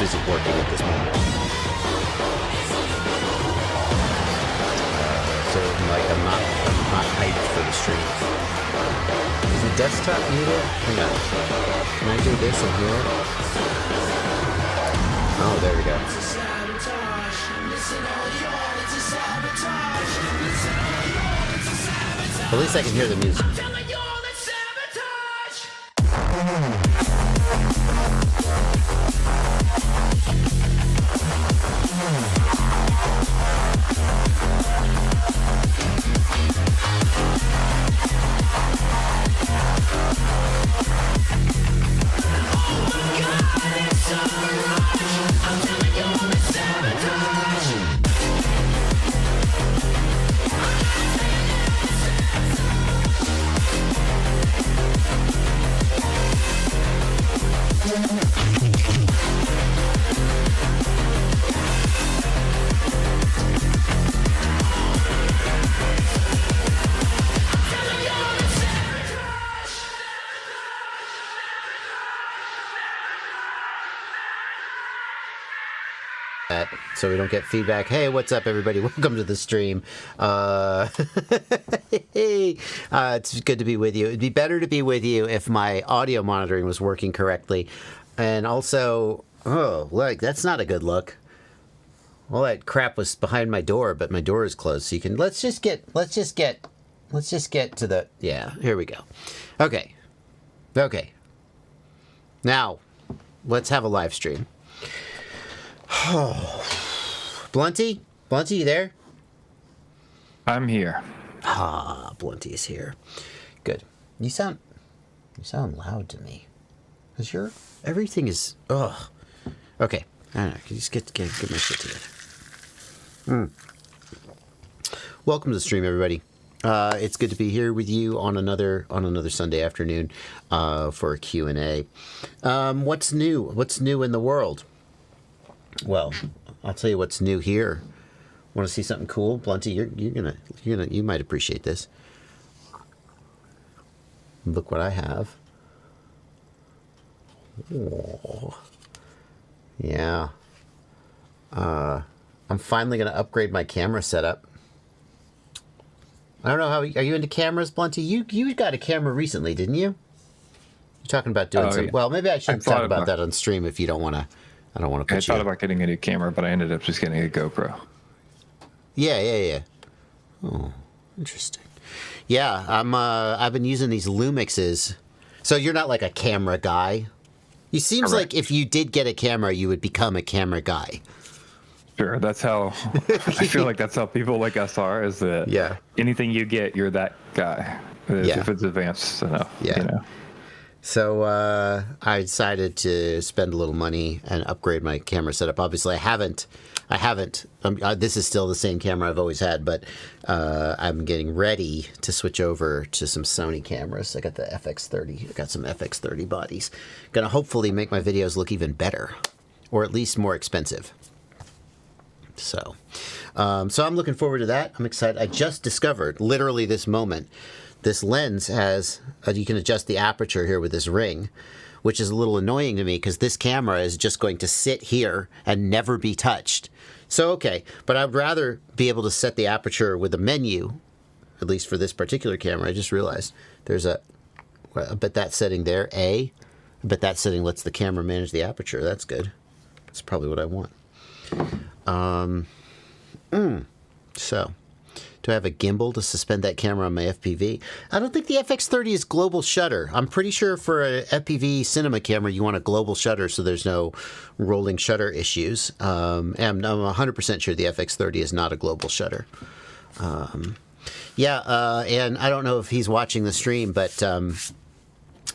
isn't working at this moment. So like I'm not hyped for the stream. Is the desktop muted? Hang on. Can I do this in here? Oh, there we go. At least I can hear the music. So we don't get feedback. Hey, what's up, everybody? Welcome to the stream. It's good to be with you. It'd be better to be with you if my audio monitoring was working correctly. And also, oh, look, that's not a good look. All that crap was behind my door, but my door is closed. So you can, let's just get to the, yeah, here we go. Okay. Now, let's have a live stream. Blunty, you there? I'm here. Ah, Blunty's here. Good. You sound loud to me. Cause everything is. Ugh. Okay. I don't know. Just get my shit together. Welcome to the stream, everybody. It's good to be here with you on another Sunday afternoon for a Q&A. What's new? What's new in the world? Well, I'll tell you what's new here. Want to see something cool, Blunty? You might appreciate this. Look what I have. Oh. Yeah. I'm finally going to upgrade my camera setup. I don't know how. Are you into cameras, Blunty? You got a camera recently, didn't you? You're talking about doing some. Yeah. Well, maybe I shouldn't talk about that on stream if you don't want to. I don't want to. I thought about getting a new camera, but I ended up just getting a GoPro. Yeah. Oh, interesting. Yeah, I've been using these Lumixes. So you're not like a camera guy. You seems Correct. Like if you did get a camera, you would become a camera guy. Sure, that's how I feel like that's how people like us are. Is that anything you get, you're that guy. If it's advanced enough. Yeah. You know? So I decided to spend a little money and upgrade my camera setup. Obviously, I haven't. This is still the same camera I've always had, but I'm getting ready to switch over to some Sony cameras. I got the FX30. I got some FX30 bodies. Gonna hopefully make my videos look even better, or at least more expensive. So I'm looking forward to that. I'm excited. I just discovered, literally this moment, this lens has, you can adjust the aperture here with this ring, which is a little annoying to me because this camera is just going to sit here and never be touched. So, okay, but I'd rather be able to set the aperture with a menu, at least for this particular camera. I just realized there's I bet that setting there, I bet that setting lets the camera manage the aperture. That's good. That's probably what I want. So, do I have a gimbal to suspend that camera on my FPV? I don't think the FX30 is global shutter. I'm pretty sure for a FPV cinema camera, you want a global shutter so there's no rolling shutter issues. And I'm 100% sure the FX30 is not a global shutter. And I don't know if he's watching the stream, but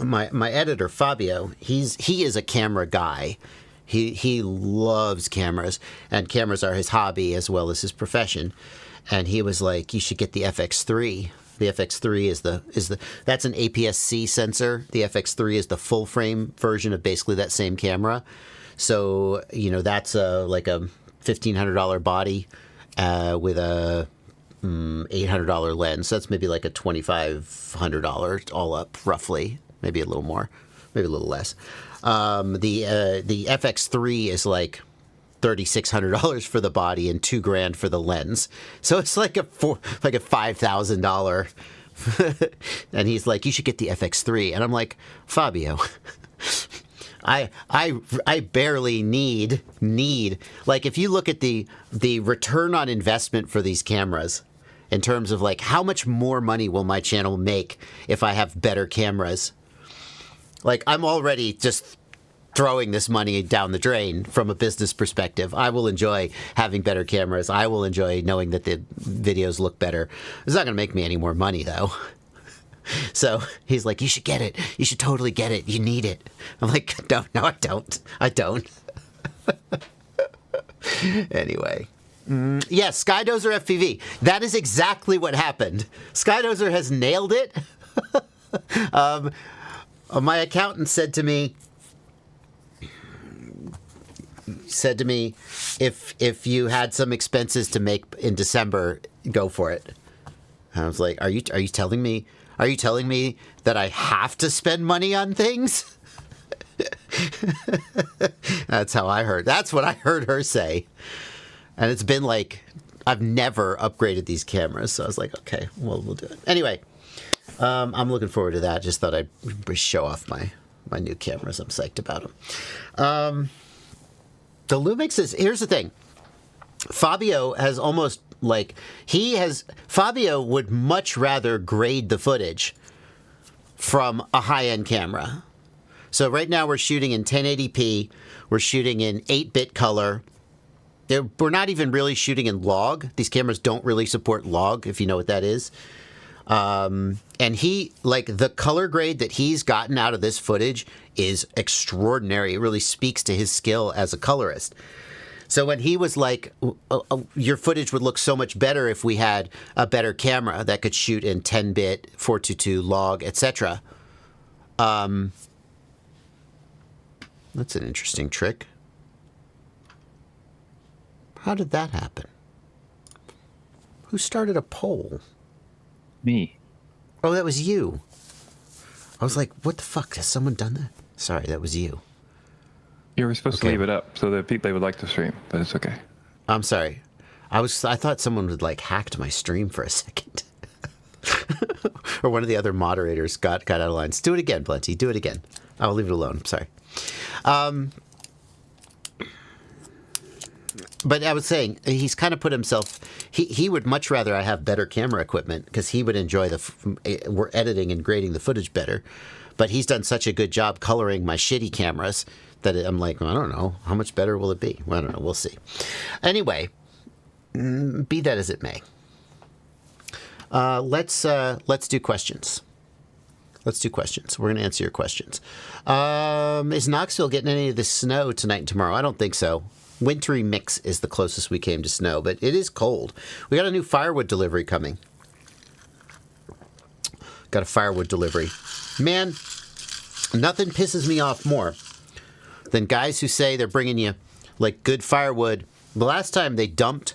my editor, Fabio, he is a camera guy. He loves cameras, and cameras are his hobby as well as his profession. And he was like, "You should get the FX3. The FX3 is that's an APS-C sensor. The FX3 is the full frame version of basically that same camera. So that's like a $1,500 body with a $800 lens. So that's maybe like a $2,500 all up, roughly, maybe a little more, maybe a little less." The FX3 is like $3,600 for the body and $2,000 for the lens. So it's like a $5,000. And he's like, you should get the FX3. And I'm like, Fabio, I barely need like, if you look at the return on investment for these cameras in terms of like how much more money will my channel make if I have better cameras, like I'm already just throwing this money down the drain from a business perspective. I will enjoy having better cameras. I will enjoy knowing that the videos look better. It's not going to make me any more money though. So he's like, you should get it. You should totally get it. You need it. I'm like, no, I don't. Anyway. Yes, Skydozer FPV. That is exactly what happened. Skydozer has nailed it. My accountant said to me, if you had some expenses to make in December, go for it. And I was like, are you telling me that I have to spend money on things? That's how I heard. That's what I heard her say. And it's been like, I've never upgraded these cameras. So I was like, okay, well, we'll do it. Anyway, I'm looking forward to that. Just thought I'd show off my new cameras. I'm psyched about them. The Lumix is, here's the thing. Fabio has almost like, Fabio would much rather grade the footage from a high-end camera. So right now we're shooting in 1080p. We're shooting in 8-bit color. We're not even really shooting in log. These cameras don't really support log, if you know what that is. And he, like, the color grade that he's gotten out of this footage is extraordinary. It really speaks to his skill as a colorist. So when he was like, your footage would look so much better if we had a better camera that could shoot in 10-bit, 422 log, etc. That's an interesting trick. How did that happen? Who started a poll? Me. Oh, that was you. I was like, what the fuck? Has someone done that? Sorry, that was you. You were supposed to leave it up so that people would like to stream, but it's okay. I'm sorry. I thought someone had like hacked my stream for a second. Or one of the other moderators got out of line. Do it again, Plenty. Do it again. I'll leave it alone. I'm sorry. But I was saying, he's kind of put himself, he would much rather I have better camera equipment because he would enjoy we're editing and grading the footage better. But he's done such a good job coloring my shitty cameras that I'm like, well, I don't know. How much better will it be? Well, I don't know. We'll see. Anyway, be that as it may. Let's do questions. Let's do questions. We're going to answer your questions. Is Knoxville getting any of the snow tonight and tomorrow? I don't think so. Wintry mix is the closest we came to snow, but it is cold. We got a new firewood delivery coming. Got a firewood delivery. Man, nothing pisses me off more than guys who say they're bringing you like good firewood. The last time they dumped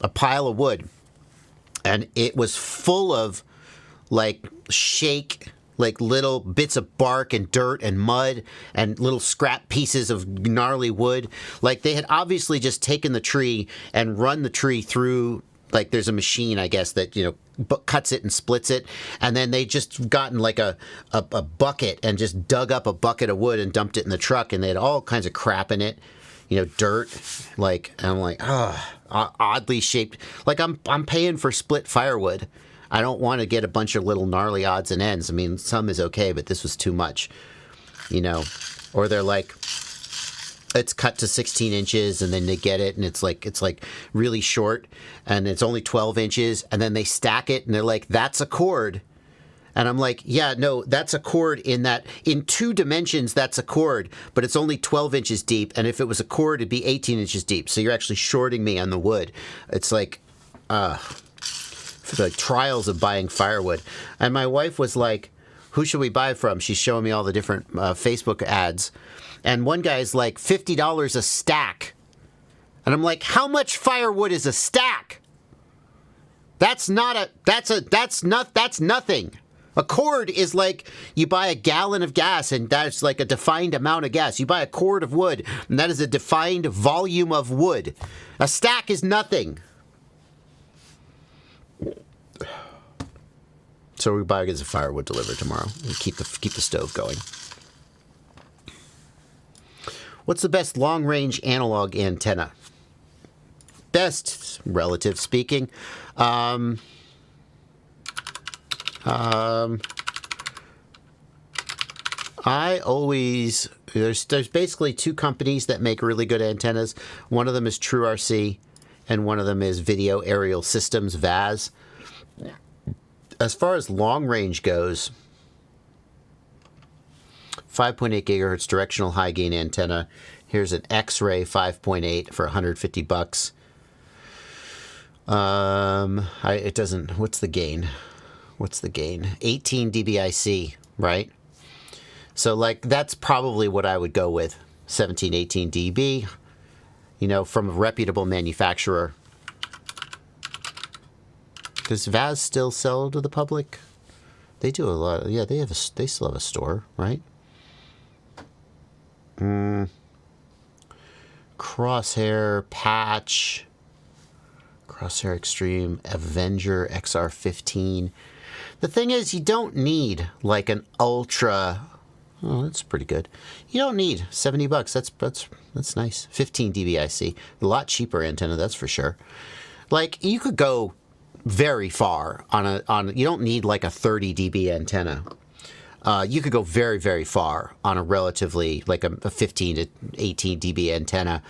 a pile of wood and it was full of like shake, like little bits of bark and dirt and mud and little scrap pieces of gnarly wood. Like they had obviously just taken the tree and run the tree through, like there's a machine, I guess, that, you know, cuts it and splits it. And then they just gotten like a bucket and just dug up a bucket of wood and dumped it in the truck. And they had all kinds of crap in it, you know, dirt. Like, and I'm like, oddly shaped. Like I'm paying for split firewood. I don't want to get a bunch of little gnarly odds and ends. I mean, some is okay, but this was too much, you know. Or they're like, it's cut to 16 inches, and then they get it, and it's like really short, and it's only 12 inches, and then they stack it, and they're like, that's a cord. And I'm like, yeah, no, that's a cord in 2 dimensions, that's a cord, but it's only 12 inches deep, and if it was a cord, it'd be 18 inches deep. So you're actually shorting me on the wood. It's like, the trials of buying firewood. And my wife was like, who should we buy from? She's showing me all the different Facebook ads. And one guy's like, $50 a stack. And I'm like, how much firewood is a stack? That's nothing. A cord is like you buy a gallon of gas, and that's like a defined amount of gas. You buy a cord of wood, and that is a defined volume of wood. A stack is nothing. So we buy a firewood delivered tomorrow and keep the stove going. What's the best long-range analog antenna? Best, relative speaking. I always there's basically two companies that make really good antennas. One of them is TrueRC, and one of them is Video Aerial Systems, VAS. As far as long range goes, 5.8 gigahertz directional high gain antenna. Here's an X-ray 5.8 for $150. It doesn't. What's the gain? 18 dBIC, right? So like that's probably what I would go with. 17, 18 dB. You know, from a reputable manufacturer. Does VAS still sell to the public? They do a lot. Yeah, they still have a store, right? Crosshair, Patch, Crosshair Extreme, Avenger, XR15. The thing is, you don't need like an ultra. Oh, that's pretty good. You don't need $70. That's nice. 15 dBIC, a lot cheaper antenna, that's for sure. Like you could go very far on. You don't need like a 30 dB antenna. You could go very, very far on a relatively like a 15 to 18 dB antenna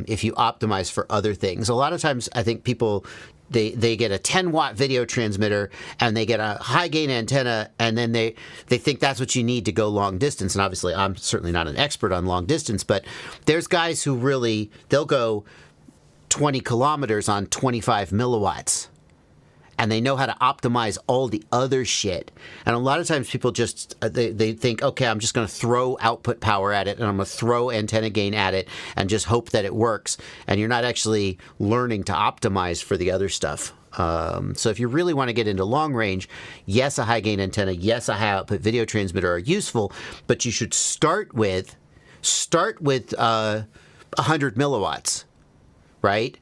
if you optimize for other things. A lot of times, I think people they get a 10-watt video transmitter and they get a high gain antenna, and then they think that's what you need to go long distance. And obviously, I'm certainly not an expert on long distance, but there's guys who really they'll go 20 kilometers on 25 milliwatts. And they know how to optimize all the other shit. And a lot of times people just, they think, okay, I'm just going to throw output power at it, and I'm going to throw antenna gain at it, and just hope that it works. And you're not actually learning to optimize for the other stuff. So if you really want to get into long range, yes, a high gain antenna, yes, a high output video transmitter are useful, but you should start with 100 milliwatts, right?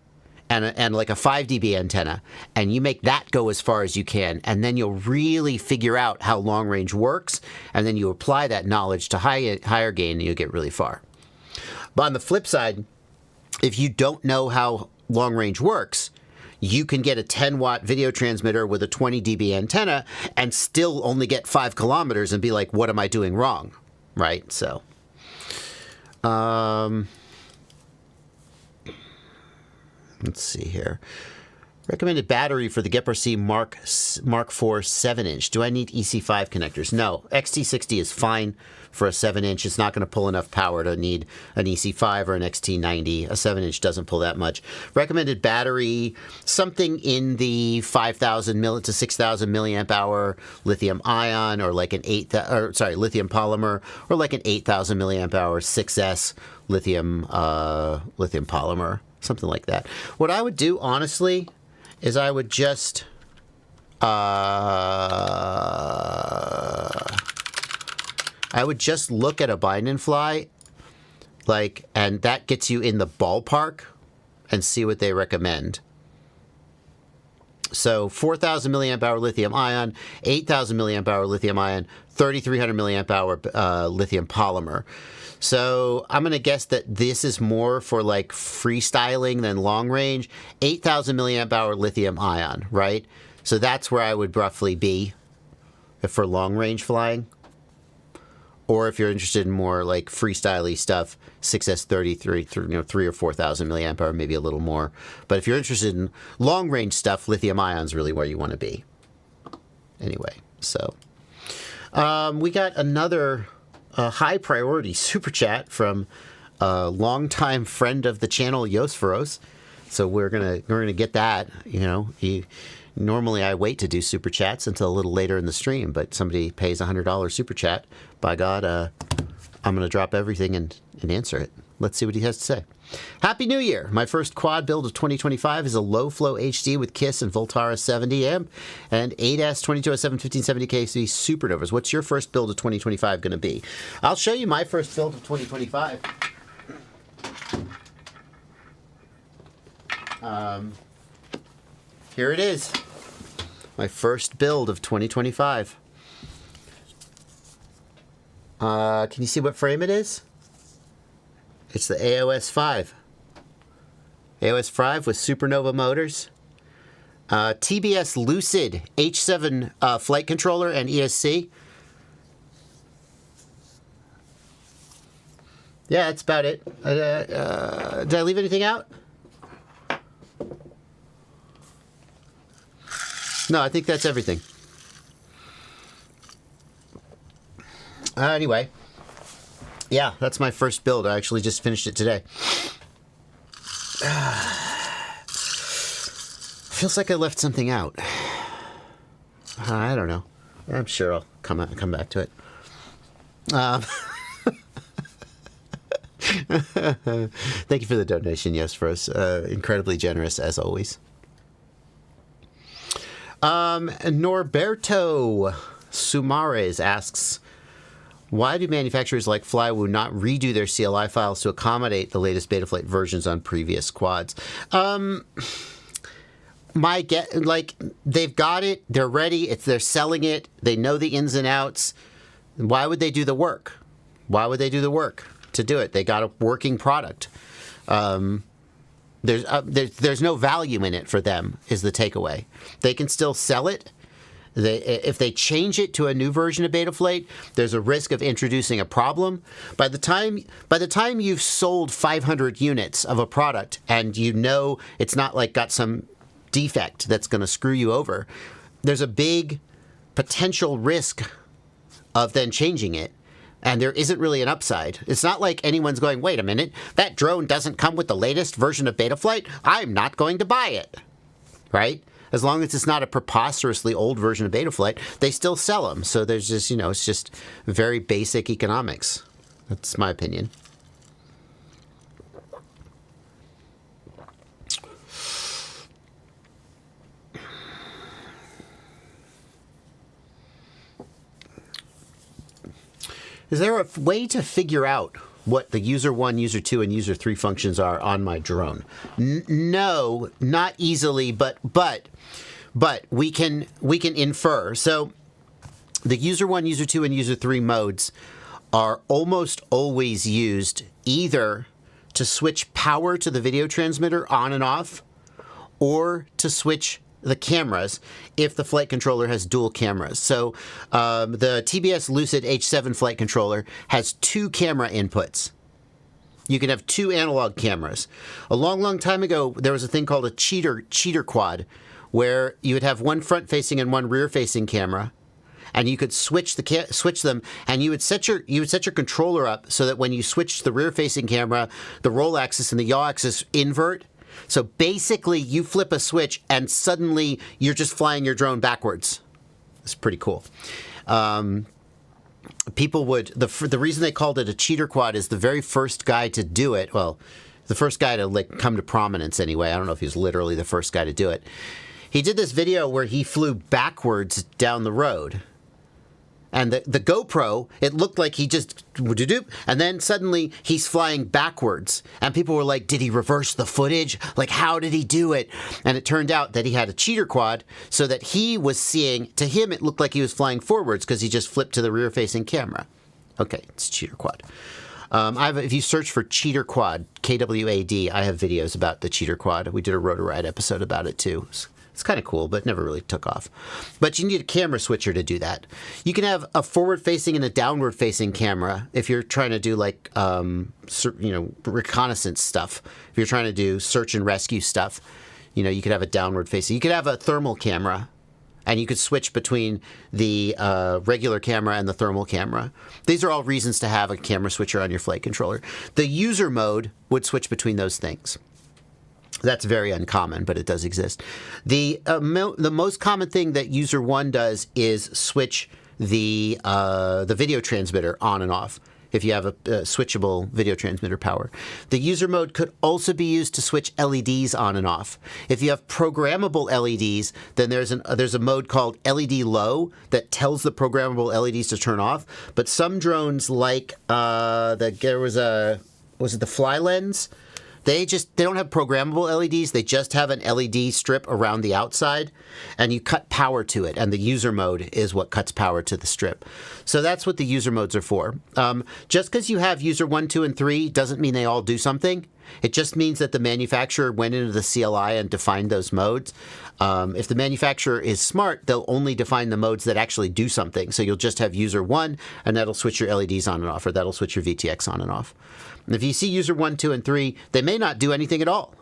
And like a 5 dB antenna, and you make that go as far as you can, and then you'll really figure out how long range works, and then you apply that knowledge to higher gain, and you'll get really far. But on the flip side, if you don't know how long range works, you can get a 10-watt video transmitter with a 20 dB antenna and still only get 5 kilometers and be like, what am I doing wrong? Right? So, let's see here. Recommended battery for the GEPRC Mark IV 7-inch. Do I need EC5 connectors? No. XT60 is fine for a 7-inch. It's not going to pull enough power to need an EC5 or an XT90. A 7-inch doesn't pull that much. Recommended battery, something in the 5,000 to 6,000 milliamp hour lithium ion, or like an lithium polymer, or like an 8,000 milliamp hour 6S lithium polymer. Something like that. What I would do, honestly, is I would just look at a bind and fly, like, and that gets you in the ballpark, and see what they recommend. So 4,000 milliamp hour lithium ion, 8,000 milliamp hour lithium ion, 3,300 milliamp hour lithium polymer. So I'm going to guess that this is more for like freestyling than long range. 8,000 milliamp hour lithium ion, right? So that's where I would roughly be for long range flying. Or if you're interested in more like freestyly stuff, 6S33, 3 or 4,000 milliamp hour, maybe a little more. But if you're interested in long range stuff, lithium ion is really where you want to be. Anyway, so we got another high priority super chat from a longtime friend of the channel, Yosferos. So we're gonna get that. You know, normally I wait to do super chats until a little later in the stream, but somebody pays $100 super chat. By God, I'm gonna drop everything and answer it. Let's see what he has to say. Happy New Year. My first quad build of 2025 is a low-flow HD with KISS and Voltara 70 amp and 8S 2207 1570 KC Supernovas. What's your first build of 2025 going to be? I'll show you my first build of 2025. Here it is. My first build of 2025. Can you see what frame it is? It's the AOS 5. AOS 5 with Supernova motors. TBS Lucid H7 flight controller and ESC. Yeah, that's about it. Did I leave anything out? No, I think that's everything. Anyway, yeah, that's my first build. I actually just finished it today. Feels like I left something out. I don't know. I'm sure I'll come back to it. Thank you for the donation, yes, for us. Incredibly generous, as always. Norberto Sumares asks, why do manufacturers like Firewood not redo their CLI files to accommodate the latest Betaflight versions on previous quads? They've got it, they're ready, they're selling it, they know the ins and outs. Why would they do the work? Why would they do the work to do it? They got a working product. There's no value in it for them, is the takeaway. They can still sell it. If they change it to a new version of Betaflight, there's a risk of introducing a problem. By the time you've sold 500 units of a product and you know it's not like got some defect that's going to screw you over, there's a big potential risk of then changing it. And there isn't really an upside. It's not like anyone's going, wait a minute, that drone doesn't come with the latest version of Betaflight. I'm not going to buy it, right? As long as it's not a preposterously old version of Betaflight, they still sell them. So there's just, it's just very basic economics. That's my opinion. Is there a way to figure out what the user 1, user 2, and user 3 functions are on my drone? No, not easily, but we can infer. So the user 1, user 2, and user 3 modes are almost always used either to switch power to the video transmitter on and off, or to switch the cameras if the flight controller has dual cameras. So the TBS Lucid H7 flight controller has 2 camera inputs. You can have 2 analog cameras. A long time ago, there was a thing called a cheater quad, where you would have one front-facing and one rear-facing camera, and you could switch them, and you would set your controller up so that when you switched the rear-facing camera, the roll axis and the yaw axis invert. So basically, you flip a switch, and suddenly you're just flying your drone backwards. It's pretty cool. People would the reason they called it a cheater quad is the very first guy to do it. Well, the first guy to come to prominence anyway. I don't know if he was literally the first guy to do it. He did this video where he flew backwards down the road. And the GoPro, it looked like he just, and then suddenly he's flying backwards. And people were like, did he reverse the footage? Like, how did he do it? And it turned out that he had a cheater quad so that he was seeing, to him, it looked like he was flying forwards because he just flipped to the rear-facing camera. Okay, it's cheater quad. If you search for cheater quad, KWAD, I have videos about the cheater quad. We did a Rotoride episode about it too. It's kind of cool, but never really took off. But you need a camera switcher to do that. You can have a forward-facing and a downward-facing camera if you're trying to do reconnaissance stuff. If you're trying to do search and rescue stuff, you could have a downward-facing. You could have a thermal camera, and you could switch between the regular camera and the thermal camera. These are all reasons to have a camera switcher on your flight controller. The user mode would switch between those things. That's very uncommon, but it does exist. The most common thing that user 1 does is switch the video transmitter on and off. if you have a switchable video transmitter power. The user mode could also be used to switch LEDs on and off. If you have programmable LEDs, then there's a mode called LED low that tells the programmable LEDs to turn off. But some drones, like was it the Fly Lens? They don't have programmable LEDs. They just have an LED strip around the outside, and you cut power to it. And the user mode is what cuts power to the strip. So that's what the user modes are for. Just because you have user 1, 2, and 3 doesn't mean they all do something. It just means that the manufacturer went into the CLI and defined those modes. If the manufacturer is smart, they'll only define the modes that actually do something. So you'll just have user 1, and that'll switch your LEDs on and off, or that'll switch your VTX on and off. And if you see user 1, 2, and 3, they may not do anything at all.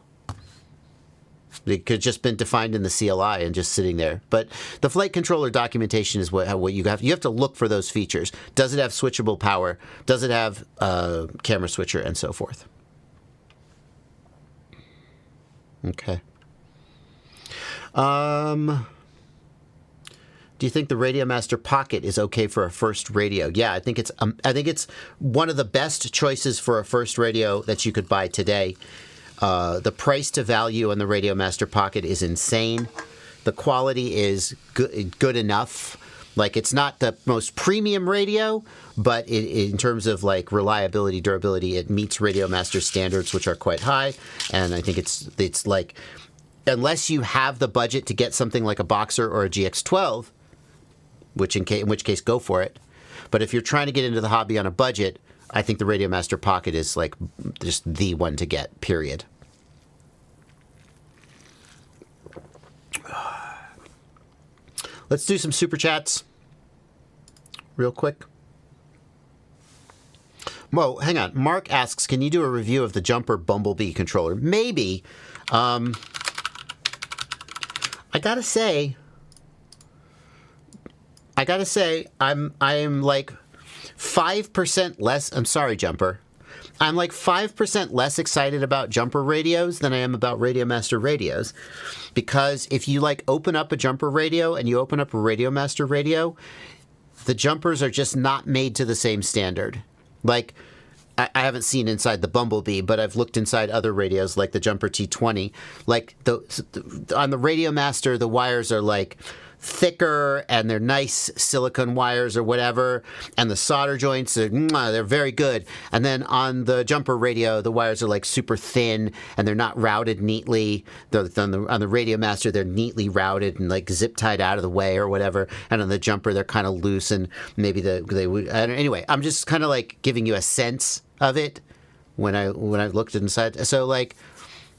They could have just been defined in the CLI and just sitting there. But the flight controller documentation is what you have. You have to look for those features. Does it have switchable power? Does it have camera switcher and so forth? Okay. Do you think the Radiomaster Pocket is okay for a first radio? Yeah, I think it's one of the best choices for a first radio that you could buy today. The price to value on the Radiomaster Pocket is insane. The quality is good enough. Like, it's not the most premium radio, but in terms of like reliability, durability, it meets Radiomaster standards, which are quite high. And I think it's like, unless you have the budget to get something like a Boxer or a GX12, in which case go for it. But if you're trying to get into the hobby on a budget, I think the Radiomaster Pocket is like just the one to get, period. Let's do some super chats real quick. Whoa, hang on. Mark asks, can you do a review of the Jumper Bumblebee controller? Maybe. I gotta say, I'm like 5% less. I'm sorry, Jumper. I'm like 5% less excited about Jumper radios than I am about Radiomaster radios, because if you like open up a Jumper radio and you open up a Radiomaster radio, the Jumpers are just not made to the same standard. Like, I haven't seen inside the Bumblebee, but I've looked inside other radios like the Jumper T20. Like on the Radiomaster, the wires are like thicker and they're nice silicone wires or whatever, and the solder joints they're very good. And then on the Jumper radio, the wires are like super thin and they're not routed neatly. On the Radiomaster, they're neatly routed and like zip tied out of the way or whatever. And on the Jumper, they're kind of loose, and maybe anyway, I'm just kind of like giving you a sense of it when I looked inside. So like,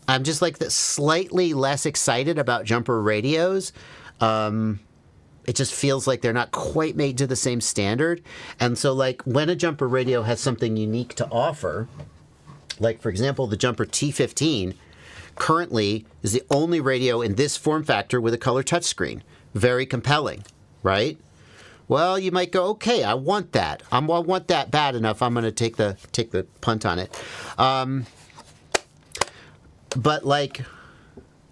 I'm just like slightly less excited about Jumper radios. It just feels like they're not quite made to the same standard. And so like when a Jumper radio has something unique to offer, like for example, the Jumper T15 currently is the only radio in this form factor with a color touchscreen. Very compelling, right? Well, you might go, okay, I want that. I want that bad enough. I'm going to take the punt on it. But like,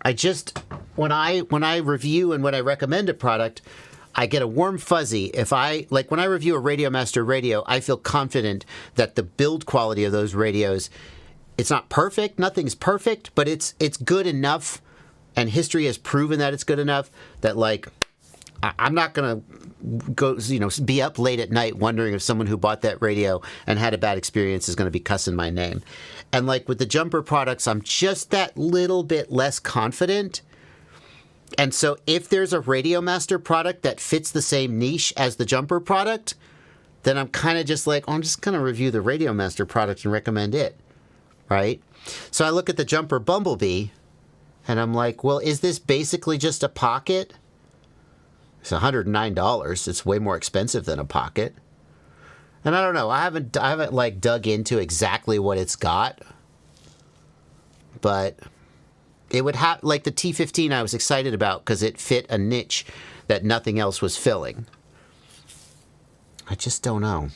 I just, when I review and when I recommend a product, I get a warm fuzzy. When I review a Radiomaster radio, I feel confident that the build quality of those radios, it's not perfect. Nothing's perfect, but it's good enough, and history has proven that it's good enough that like, I'm not going to go, be up late at night wondering if someone who bought that radio and had a bad experience is going to be cussing my name. And like with the Jumper products, I'm just that little bit less confident. And so if there's a Radiomaster product that fits the same niche as the Jumper product, then I'm kind of just like, I'm just going to review the Radiomaster product and recommend it, right? So I look at the Jumper Bumblebee and I'm like, well, is this basically just a Pocket? It's $109. It's way more expensive than a Pocket. And I don't know. I haven't like dug into exactly what it's got. But it would have, like the T15 I was excited about because it fit a niche that nothing else was filling. I just don't know.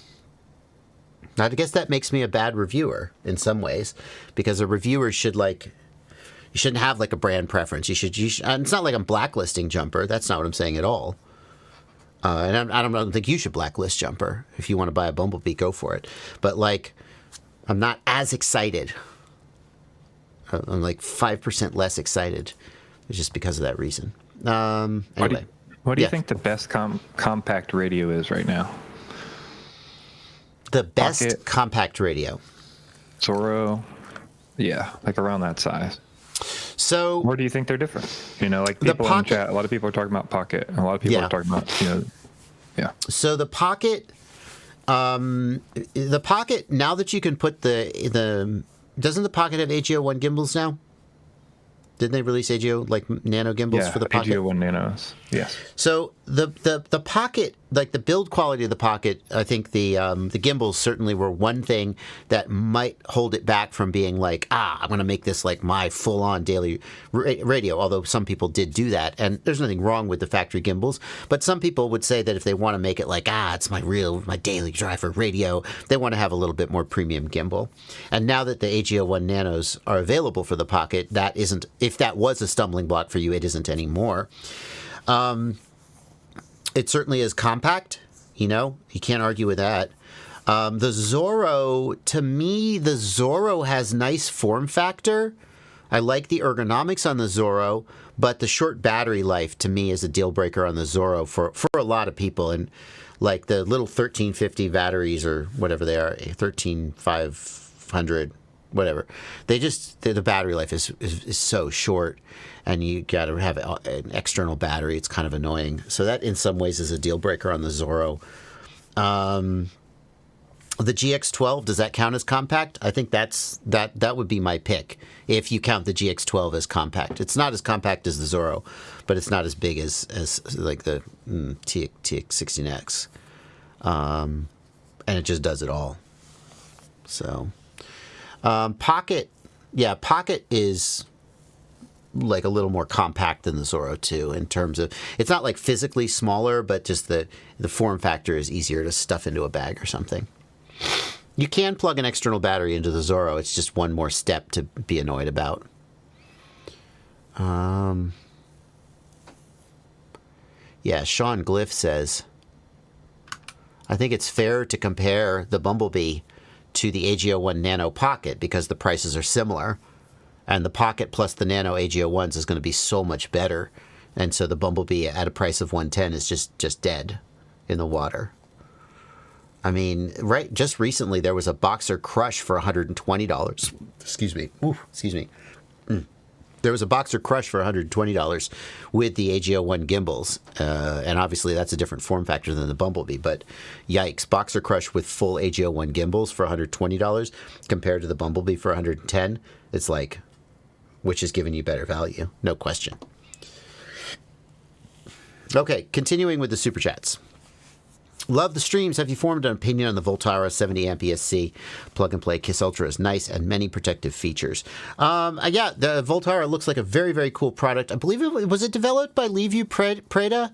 I guess that makes me a bad reviewer in some ways, because a reviewer should like, you shouldn't have like a brand preference. You should, and it's not like I'm blacklisting Jumper. That's not what I'm saying at all. And I don't think you should blacklist Jumper. If you want to buy a Bumblebee, go for it. But like, I'm not as excited. I'm like 5% less excited, just because of that reason. Anyway, what do you think the best compact radio is right now? The best compact radio. Zorro, yeah, like around that size. So, or do you think they're different? You know, like people in chat, a lot of people are talking about Pocket, and a lot of people are talking about, you know, yeah. So the Pocket, now that you can put the doesn't the Pocket have HDZero gimbals now? Didn't they release HDZero like nano gimbals for the Pocket? HDZero nanos, yes. So the Pocket, like the build quality of the Pocket, I think the gimbals certainly were one thing that might hold it back from being like, I'm going to make this like my full-on daily radio, although some people did do that, and there's nothing wrong with the factory gimbals, but some people would say that if they want to make it like, it's my daily driver radio, they want to have a little bit more premium gimbal. And now that the HDZero nanos are available for the Pocket, that isn't, if that was a stumbling block for you, it isn't anymore. It certainly is compact, you know, you can't argue with that. The Zorro, to me, the Zorro has nice form factor. I like the ergonomics on the Zorro, but the short battery life to me is a deal breaker on the Zorro for a lot of people. And like the little 1350 batteries or whatever they are, 13500, whatever. The battery life is so short, and you got to have an external battery. It's kind of annoying. So that in some ways is a deal breaker on the Zorro. The GX12, does that count as compact? I think that would be my pick if you count the GX12 as compact. It's not as compact as the Zorro, but it's not as big as like the TX16X. And it just does it all. So Pocket is like a little more compact than the Zorro too, in terms of, it's not like physically smaller, but just the form factor is easier to stuff into a bag or something. You can plug an external battery into the Zorro. It's just one more step to be annoyed about. Yeah, Sean Glyph says, I think it's fair to compare the Bumblebee to the HDZero Nano Pocket because the prices are similar. And the Pocket plus the Nano HDZero is going to be so much better. And so the Bumblebee at a price of $110 is just dead in the water. I mean, just recently there was a Boxer Crush for $120. Excuse me. Ooh, excuse me. There was a Boxer Crush for $120 with the HDZero gimbals. And obviously that's a different form factor than the Bumblebee. But yikes, Boxer Crush with full HDZero gimbals for $120 compared to the Bumblebee for $110. It's like, which is giving you better value? No question. Okay, continuing with the Super Chats. Love the streams. Have you formed an opinion on the Voltara 70 amp ESC? Plug and play KISS Ultra is nice and many protective features. Yeah, the Voltara looks like a very, very cool product. I believe was it developed by Leeview Preda?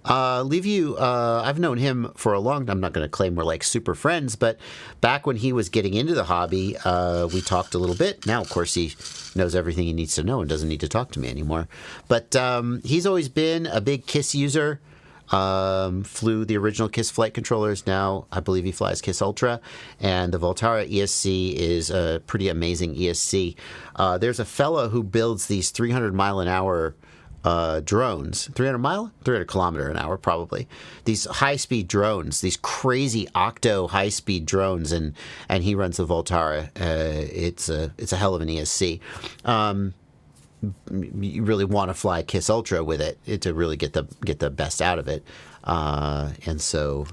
Leeview, I've known him for a long time. I'm not going to claim we're like super friends, but back when he was getting into the hobby, we talked a little bit. Now, of course, he knows everything he needs to know and doesn't need to talk to me anymore. But he's always been a big KISS user. Flew the original KISS flight controllers. Now I believe he flies KISS Ultra, and the Voltara ESC is a pretty amazing ESC. There's a fella who builds these 300 mile an hour drones. 300 kilometer an hour probably. These high-speed drones, these crazy octo high-speed drones, and he runs the Voltara. It's a hell of an ESC. You really want to fly KISS Ultra with it to really get the best out of it, and so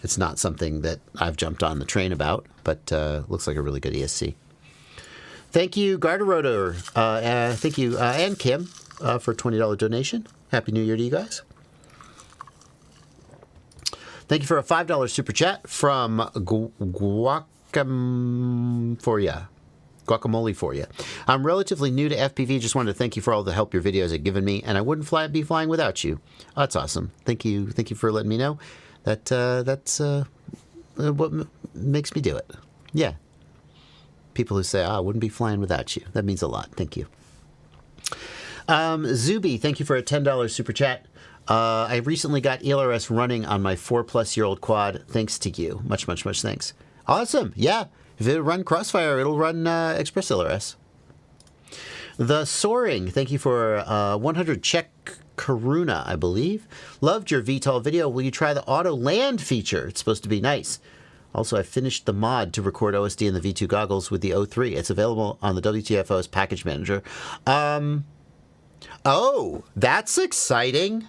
it's not something that I've jumped on the train about, but looks like a really good ESC. Thank you, Garderoder. Thank you, and Kim for a $20 donation. Happy New Year to you guys. Thank you for a $5 super chat from Guacamole for you. I'm relatively new to FPV. Just wanted to thank you for all the help your videos have given me, and I wouldn't be flying without you. Oh, that's awesome. Thank you for letting me know. That's what makes me do it. Yeah. People who say, I wouldn't be flying without you. That means a lot. Thank you. Zuby, thank you for a $10 super chat. I recently got ELRS running on my 4-plus-year-old quad. Thanks to you. Much, much, much thanks. Awesome. Yeah. If it'll run Crossfire, it'll run Express ELRS. The Soaring, thank you for 100 Czech Karuna, I believe. Loved your VTOL video. Will you try the Autoland feature? It's supposed to be nice. Also, I finished the mod to record OSD in the V2 goggles with the O3. It's available on the WTFOS package manager. Oh, that's exciting.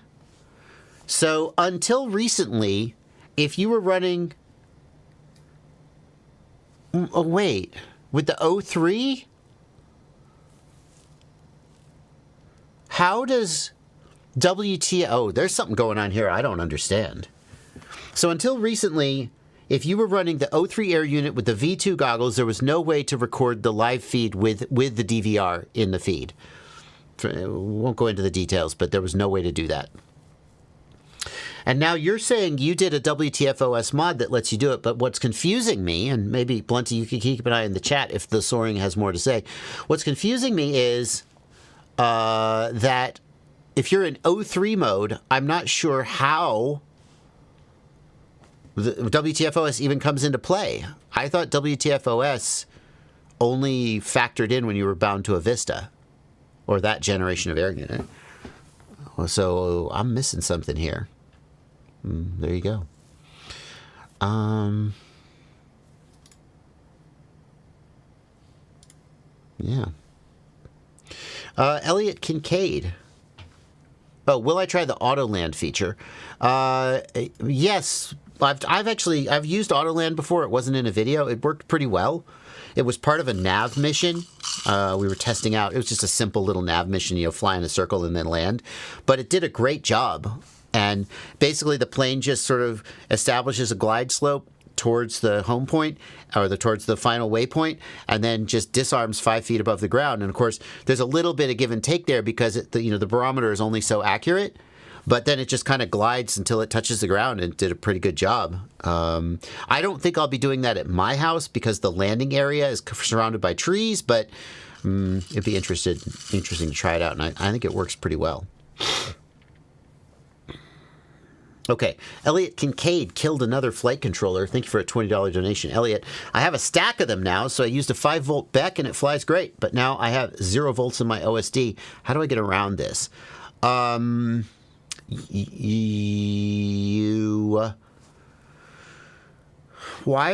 So until recently, if you were running... Oh, wait. With the O3? How does Oh, there's something going on here I don't understand. So until recently, if you were running the O3 Air unit with the V2 goggles, there was no way to record the live feed with the DVR in the feed. We won't go into the details, but there was no way to do that. And now you're saying you did a WTFOS mod that lets you do it, but what's confusing me, and maybe, Blunty, you can keep an eye in the chat if the Soaring has more to say. What's confusing me is that if you're in O3 mode, I'm not sure how the WTFOS even comes into play. I thought WTFOS only factored in when you were bound to a Vista or that generation of air unit. So I'm missing something here. There you go. Yeah. Elliot Kincaid. Oh, will I try the Autoland feature? Yes. I've used Autoland before. It wasn't in a video. It worked pretty well. It was part of a nav mission. We were testing out. It was just a simple little nav mission, fly in a circle and then land. But it did a great job. And basically the plane just sort of establishes a glide slope towards the home point or towards the final waypoint and then just disarms 5 feet above the ground. And of course, there's a little bit of give and take there because the barometer is only so accurate. But then it just kind of glides until it touches the ground and did a pretty good job. I don't think I'll be doing that at my house because the landing area is surrounded by trees, but it'd be interesting to try it out. And I think it works pretty well. Okay, Elliot Kincaid killed another flight controller. Thank you for a $20 donation. Elliot, I have a stack of them now, so I used a 5-volt Beck and it flies great. But now I have 0 volts in my OSD. How do I get around this? Why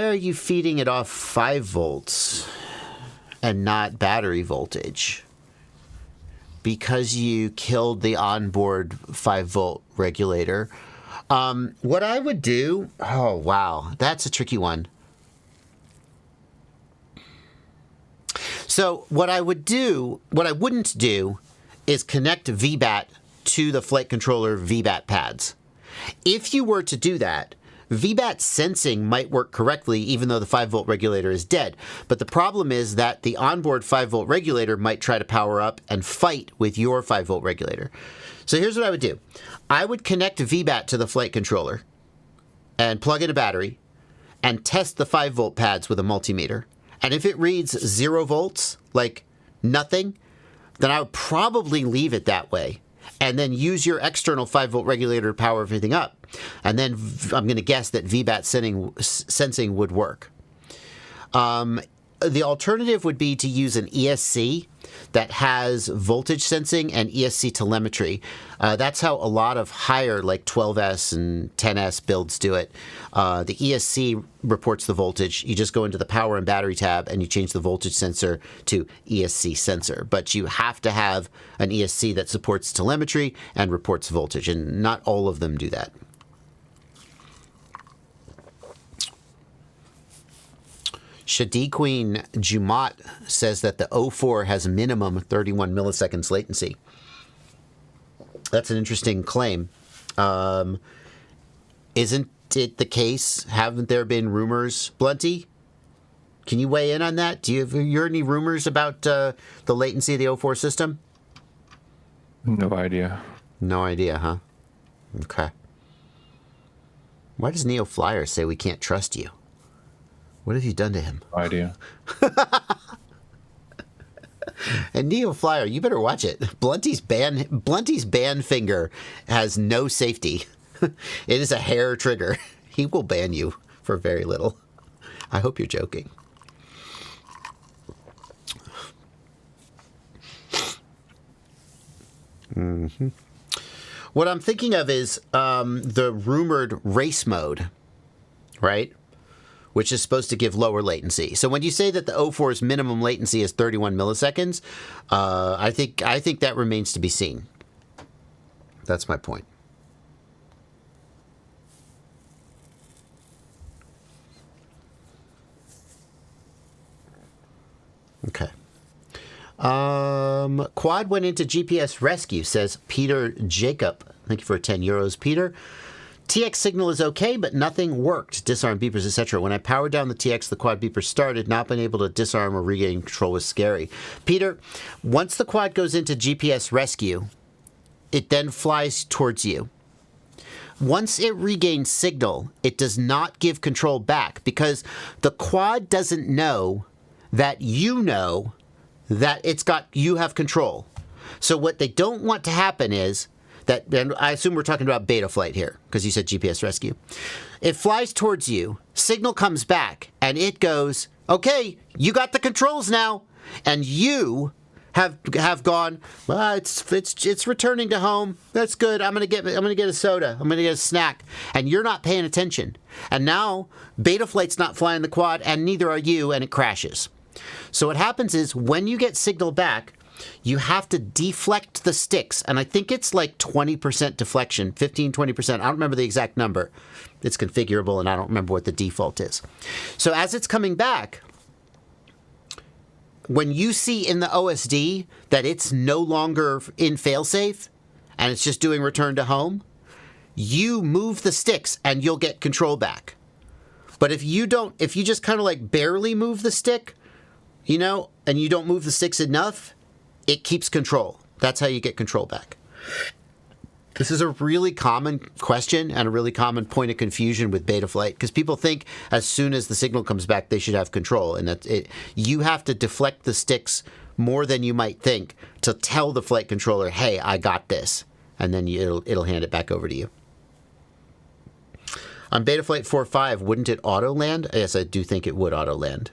are you feeding it off 5 volts and not battery voltage? Because you killed the onboard 5-volt regulator. What I would do... Oh, wow. That's a tricky one. So what I wouldn't do is connect VBAT to the flight controller VBAT pads. If you were to do that, VBAT sensing might work correctly even though the 5-volt regulator is dead. But the problem is that the onboard 5-volt regulator might try to power up and fight with your 5-volt regulator. So here's what I would do. I would connect VBAT to the flight controller and plug in a battery and test the 5-volt pads with a multimeter. And if it reads 0 volts, like nothing, then I would probably leave it that way. And then use your external 5-volt regulator to power everything up. And then I'm going to guess that VBAT sensing would work. The alternative would be to use an ESC that has voltage sensing and ESC telemetry. That's how a lot of higher, like 12S and 10S builds do it. The ESC reports the voltage. You just go into the power and battery tab and you change the voltage sensor to ESC sensor. But you have to have an ESC that supports telemetry and reports voltage, and not all of them do that. Shadi Queen Jumat says that the O4 has minimum 31 milliseconds latency. That's an interesting claim. Isn't it the case? Haven't there been rumors? Blunty, can you weigh in on that? Do you hear any rumors about the latency of the O4 system? No idea. No idea, huh? Okay. Why does Neo Flyer say we can't trust you? What have you done to him? No idea. And Neo Flyer, you better watch it. Blunty's ban finger has no safety. It is a hair trigger. He will ban you for very little. I hope you're joking. Mm-hmm. What I'm thinking of is the rumored race mode, right? Which is supposed to give lower latency. So when you say that the O4's minimum latency is 31 milliseconds, I think that remains to be seen. That's my point. Okay. Quad went into GPS rescue, says Peter Jacob. Thank you for 10 euros, Peter. TX signal is okay, but nothing worked. Disarm beepers, etc. When I powered down the TX, the quad beeper started. Not being able to disarm or regain control was scary. Peter, once the quad goes into GPS rescue, it then flies towards you. Once it regains signal, it does not give control back because the quad doesn't know that you know that you have control. So what they don't want to happen is that, and I assume we're talking about beta flight here, because you said GPS rescue. It flies towards you, signal comes back, and it goes, okay, you got the controls now, and you have gone, well, it's returning to home. That's good. I'm gonna get a soda. I'm gonna get a snack, and you're not paying attention. And now beta flight's not flying the quad, and neither are you, and it crashes. So what happens is when you get signal back, you have to deflect the sticks. And I think it's like 20% deflection, 15, 20%. I don't remember the exact number. It's configurable, and I don't remember what the default is. So as it's coming back, when you see in the OSD that it's no longer in failsafe and it's just doing return to home, you move the sticks and you'll get control back. But if you just kind of like barely move the stick, you know, and you don't move the sticks enough, it keeps control. That's how you get control back. This is a really common question and a really common point of confusion with beta flight, because people think as soon as the signal comes back, they should have control. And that's it. You have to deflect the sticks more than you might think to tell the flight controller, hey, I got this. And then it'll hand it back over to you. On Betaflight 4.5, wouldn't it auto land? Yes, I do think it would auto land.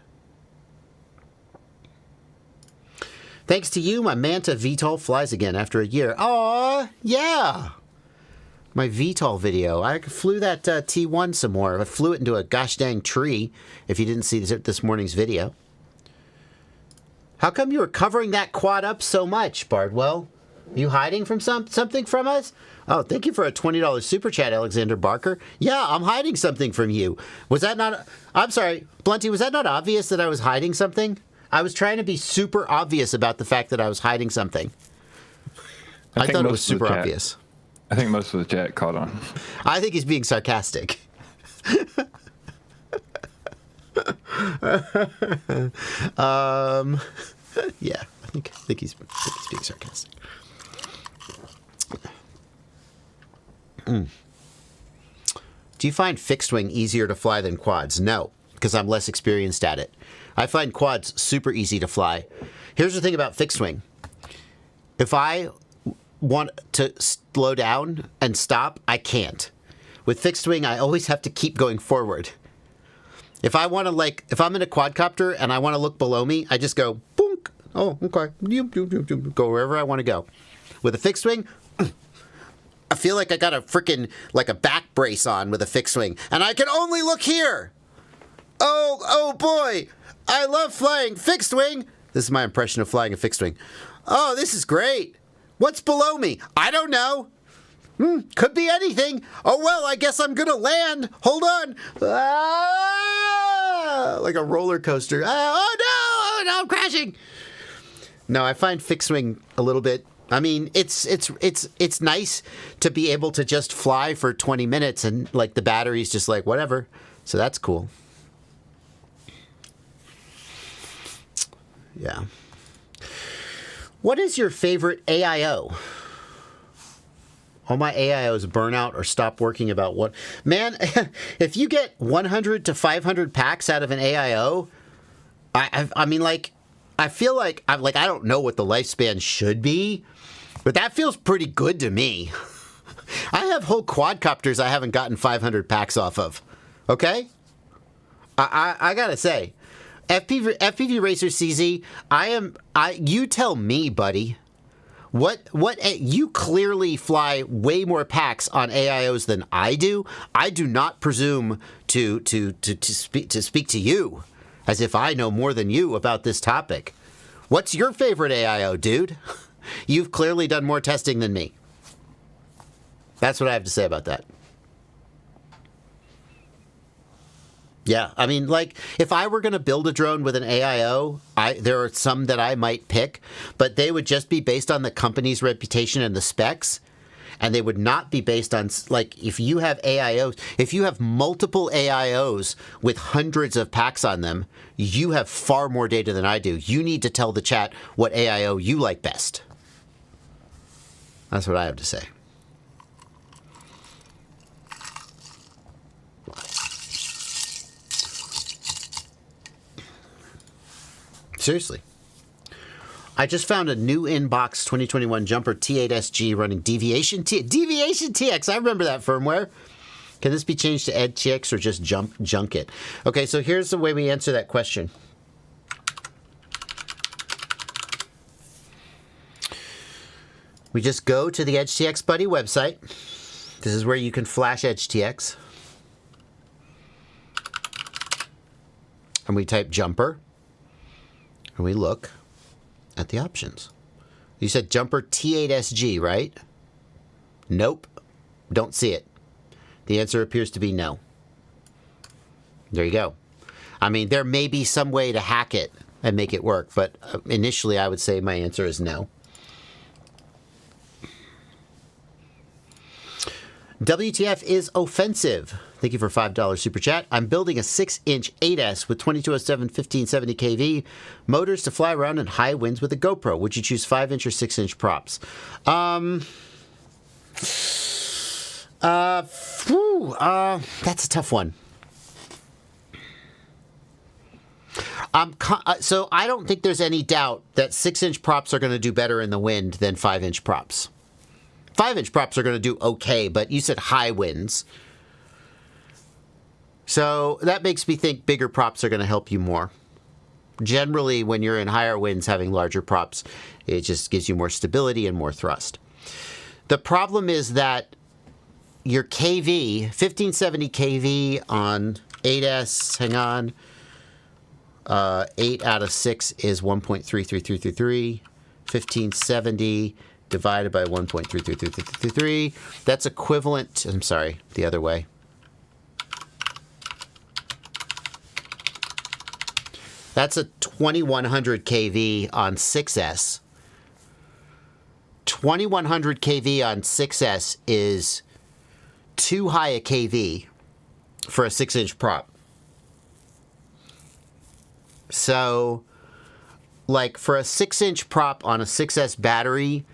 Thanks to you, my Manta VTOL flies again after a year. Aw, yeah. My VTOL video. I flew that T1 some more. I flew it into a gosh dang tree, if you didn't see this morning's video. How come you were covering that quad up so much, Bardwell? Are you hiding from something from us? Oh, thank you for a $20 super chat, Alexander Barker. Yeah, I'm hiding something from you. Was that not... I'm sorry, Blunty, was that not obvious that I was hiding something? I was trying to be super obvious about the fact that I was hiding something. I thought it was super obvious. I think most of the chat caught on. I think he's being sarcastic. Yeah, I think he's being sarcastic. Do you find fixed wing easier to fly than quads? No, because I'm less experienced at it. I find quads super easy to fly. Here's the thing about fixed wing. If I want to slow down and stop, I can't. With fixed wing, I always have to keep going forward. If I want to, if I'm in a quadcopter and I want to look below me, I just go, boonk. Oh, okay. Go wherever I want to go. With a fixed wing, I feel like I got a freaking, a back brace on with a fixed wing. And I can only look here. Oh boy. I love flying fixed wing. This is my impression of flying a fixed wing. Oh, this is great. What's below me? I don't know. Could be anything. Oh, well, I guess I'm going to land. Hold on. Ah, like a roller coaster. Oh, no, I'm crashing. No, I find fixed wing a little bit. I mean, it's nice to be able to just fly for 20 minutes and the battery's just whatever. So that's cool. Yeah. What is your favorite AIO? All my AIOs burn out or stop working about what? Man, if you get 100 to 500 packs out of an AIO, I mean, I feel like I don't know what the lifespan should be, but that feels pretty good to me. I have whole quadcopters I haven't gotten 500 packs off of. Okay? I gotta say, FPV Racer CZ, you tell me, buddy. What you clearly fly way more packs on AIOs than I do. I do not presume to speak to you as if I know more than you about this topic. What's your favorite AIO, dude? You've clearly done more testing than me. That's what I have to say about that. Yeah, I mean, like, if I were going to build a drone with an AIO, there are some that I might pick, but they would just be based on the company's reputation and the specs, and they would not be based on, like, if you have AIOs, if you have multiple AIOs with hundreds of packs on them, you have far more data than I do. You need to tell the chat what AIO you like best. That's what I have to say. Seriously. I just found a new inbox 2021 Jumper T8SG running Deviation TX. I remember that firmware. Can this be changed to EdTX or just junk it? Okay, so here's the way we answer that question. We just go to the EdgeTX Buddy website. This is where you can flash EdgeTX. And we type Jumper. And we look at the options. You said Jumper T8SG, right? Nope. Don't see it. The answer appears to be no. There you go. I mean, there may be some way to hack it and make it work, but initially I would say my answer is no. WTF is offensive. Thank you for $5 super chat. I'm building a 6-inch 8S with 2207 1570 kV motors to fly around in high winds with a GoPro. Would you choose 5-inch or 6-inch props? That's a tough one. So I don't think there's any doubt that 6-inch props are going to do better in the wind than 5-inch props. 5-inch props are going to do okay, but you said high winds. So that makes me think bigger props are going to help you more. Generally, when you're in higher winds, having larger props, it just gives you more stability and more thrust. The problem is that your KV, 1570 KV on 8S, hang on, 8 out of 6 is 1.33333. 1570 divided by 1.33333. That's equivalent, I'm sorry, the other way. That's a 2100 kV on 6S. 2100 kV on 6S is too high a kV for a 6-inch prop. So, like, for a 6-inch prop on a 6S battery,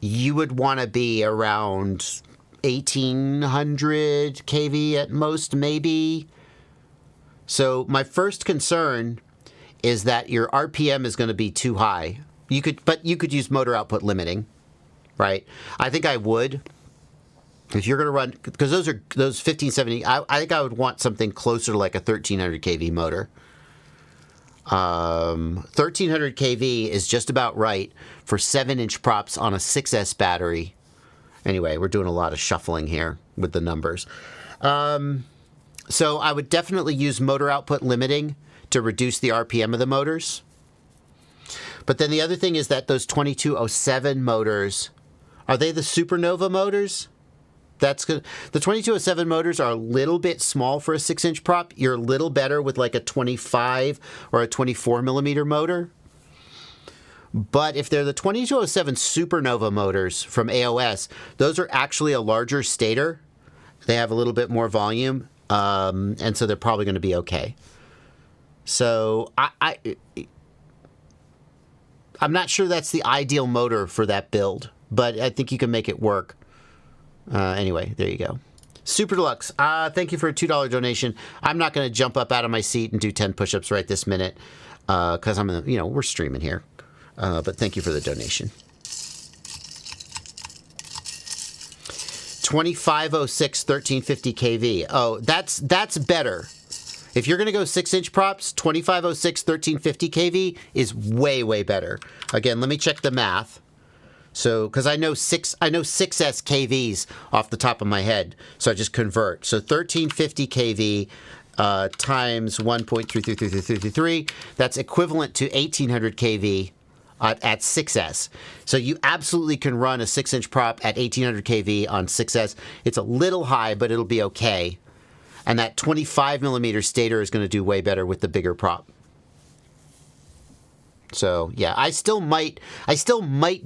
you would want to be around 1800 kV at most, maybe. So my first concern is that your RPM is going to be too high. But you could use motor output limiting, right? I think I would. If you're going to run, because those 1570, I think I would want something closer to like a 1300 kV motor. 1300 kV is just about right for 7-inch props on a 6S battery. Anyway, we're doing a lot of shuffling here with the numbers. So I would definitely use motor output limiting to reduce the RPM of the motors. But then the other thing is that those 2207 motors, are they the Supernova motors? That's good. The 2207 motors are a little bit small for a 6-inch prop. You're a little better with like a 25 or a 24 millimeter motor. But if they're the 2207 Supernova motors from AOS, those are actually a larger stator. They have a little bit more volume, and so they're probably going to be okay. So I'm not sure that's the ideal motor for that build, but I think you can make it work. Anyway, there you go. Super Deluxe, thank you for a $2 donation. I'm not going to jump up out of my seat and do 10 push-ups right this minute. because we're streaming here. But thank you for the donation. 2506 1350 kV. Oh, that's better. If you're going to go 6-inch props, 2506 1350 kV is way better. Again, let me check the math. So, because I know 6S kVs off the top of my head, so I just convert. So 1350 kV times 1.33333, that's equivalent to 1800 kV at 6S. So you absolutely can run a 6-inch prop at 1800 kV on 6S. It's a little high, but it'll be okay. And that 25 millimeter stator is going to do way better with the bigger prop. So yeah, I still might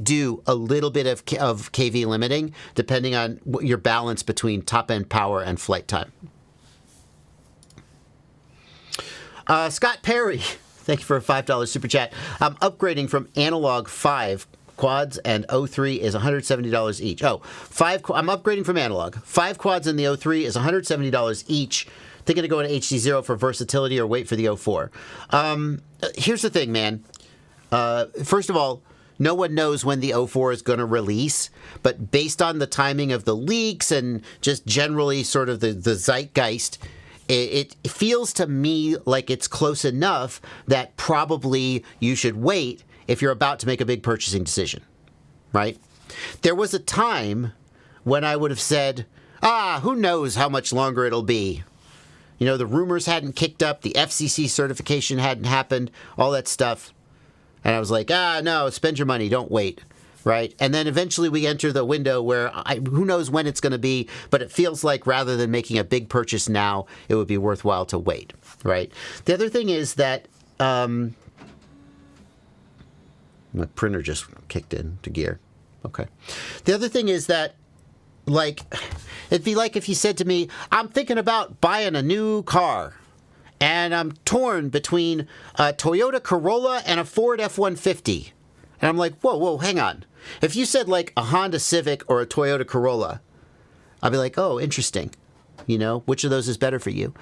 do a little bit of kV limiting depending on your balance between top end power and flight time. Scott Perry, thank you for a $5 super chat. I'm upgrading from analog 5 quads and O3 is $170 each. I'm upgrading from analog. 5 quads and the O3 is $170 each. Thinking to go to HDZero for versatility or wait for the O4. Here's the thing, man. First of all, no one knows when the O4 is going to release, but based on the timing of the leaks and just generally sort of the zeitgeist, it feels to me like it's close enough that probably you should wait if you're about to make a big purchasing decision, right? There was a time when I would have said, who knows how much longer it'll be. The rumors hadn't kicked up, the FCC certification hadn't happened, all that stuff. And I was like, no, spend your money, don't wait, right? And then eventually we enter the window where who knows when it's going to be, but it feels like rather than making a big purchase now, it would be worthwhile to wait, right? The other thing is that my printer just kicked into gear. Okay. The other thing is that, it'd be like if you said to me, I'm thinking about buying a new car, and I'm torn between a Toyota Corolla and a Ford F-150. And I'm like, whoa, hang on. If you said, a Honda Civic or a Toyota Corolla, I'd be like, oh, interesting. Which of those is better for you?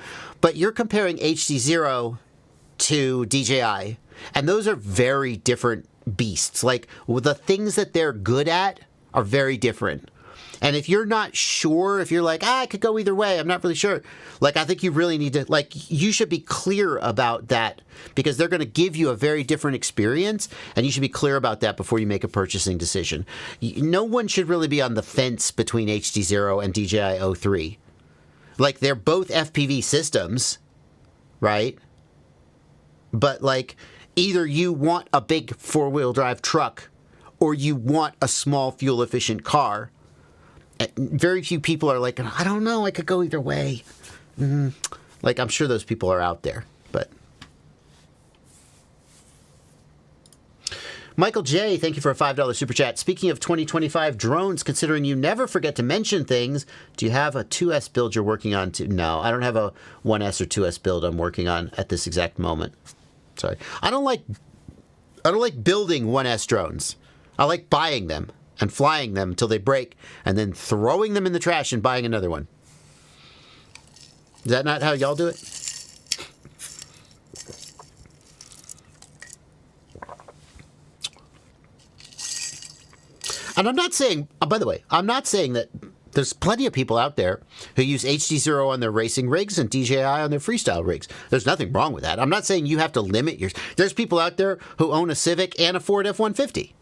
But you're comparing HDZero to DJI, and those are very different beasts. The things that they're good at are very different. And if you're not sure, if you're like, I could go either way, I'm not really sure. I think you really need to, you should be clear about that because they're going to give you a very different experience. And you should be clear about that before you make a purchasing decision. No one should really be on the fence between HDZero and DJI O3. They're both FPV systems, right? But either you want a big 4-wheel drive truck or you want a small fuel efficient car. Very few people are like, I don't know, I could go either way. I'm sure those people are out there, but. Michael J., thank you for a $5 super chat. Speaking of 2025 drones, considering you never forget to mention things, do you have a 2S build you're working on? No, I don't have a 1S or 2S build I'm working on at this exact moment. Sorry. I don't like building 1S drones. I like buying them and flying them until they break and then throwing them in the trash and buying another one. Is that not how y'all do it? And I'm not saying, by the way, I'm not saying that there's plenty of people out there who use HDZero on their racing rigs and DJI on their freestyle rigs. There's nothing wrong with that. I'm not saying you have to limit yours. There's people out there who own a Civic and a Ford F-150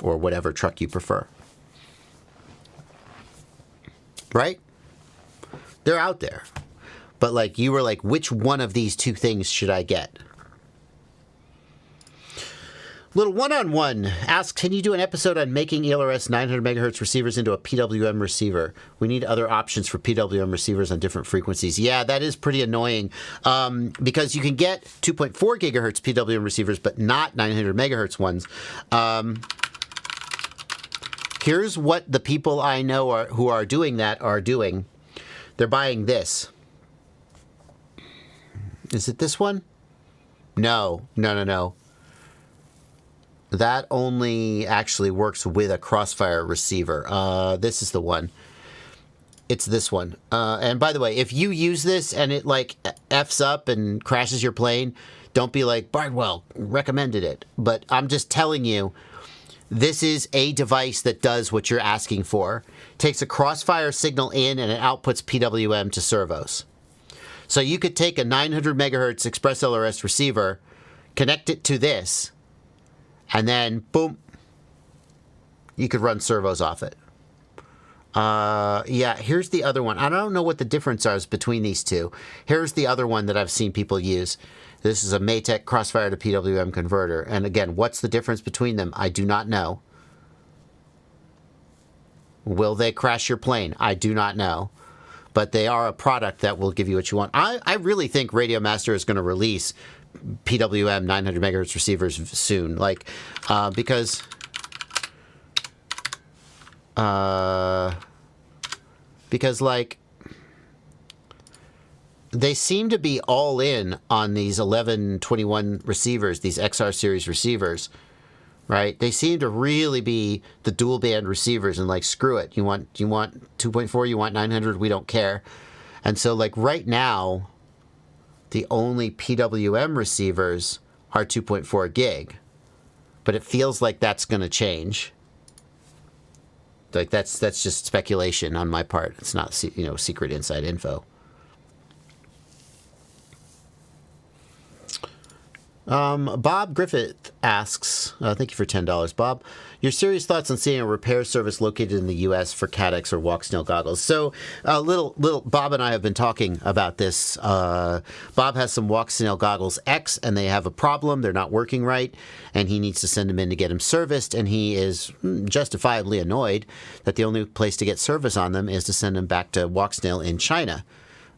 or whatever truck you prefer. Right? They're out there. But you were like, which one of these two things should I get? Little one-on-one asks, can you do an episode on making ELRS 900 megahertz receivers into a PWM receiver? We need other options for PWM receivers on different frequencies. Yeah, that is pretty annoying because you can get 2.4 gigahertz PWM receivers, but not 900 megahertz ones. Here's what the people I know who are doing that are doing. They're buying this. Is it this one? No. That only actually works with a Crossfire receiver. This is the one. It's this one. And by the way, if you use this and it F's up and crashes your plane, Don't be like, Bardwell recommended it. But I'm just telling you, this is a device that does what you're asking for. Takes a crossfire signal in and it outputs PWM to servos. So you could take a 900 megahertz Express LRS receiver, connect it to this, and then boom, you could run servos off it. Yeah, here's the other one. I don't know what the difference is between these two. Here's the other one that I've seen people use. This is a Maytech Crossfire to PWM converter. And again, what's the difference between them? I do not know. Will they crash your plane? I do not know. But they are a product that will give you what you want. I really think Radiomaster is going to release PWM 900 megahertz receivers soon. Like, because like, they seem to be all in on these 1121 receivers, these XR series receivers, right? They seem to really be the dual band receivers and like, screw it. You want 2.4, you want 900, we don't care. And so like right now, the only PWM receivers are 2.4 gig, but it feels like that's going to change. Like that's just speculation on my part. It's not, secret inside info. Bob Griffith asks, thank you for $10, Bob. Your serious thoughts on seeing a repair service located in the U.S. for Caddx or walk-snail goggles. So, little Bob and I have been talking about this. Bob has some walk-snail goggles X, and they have a problem. They're not working right, and he needs to send them in to get them serviced, and he is justifiably annoyed that the only place to get service on them is to send them back to walk-snail in China.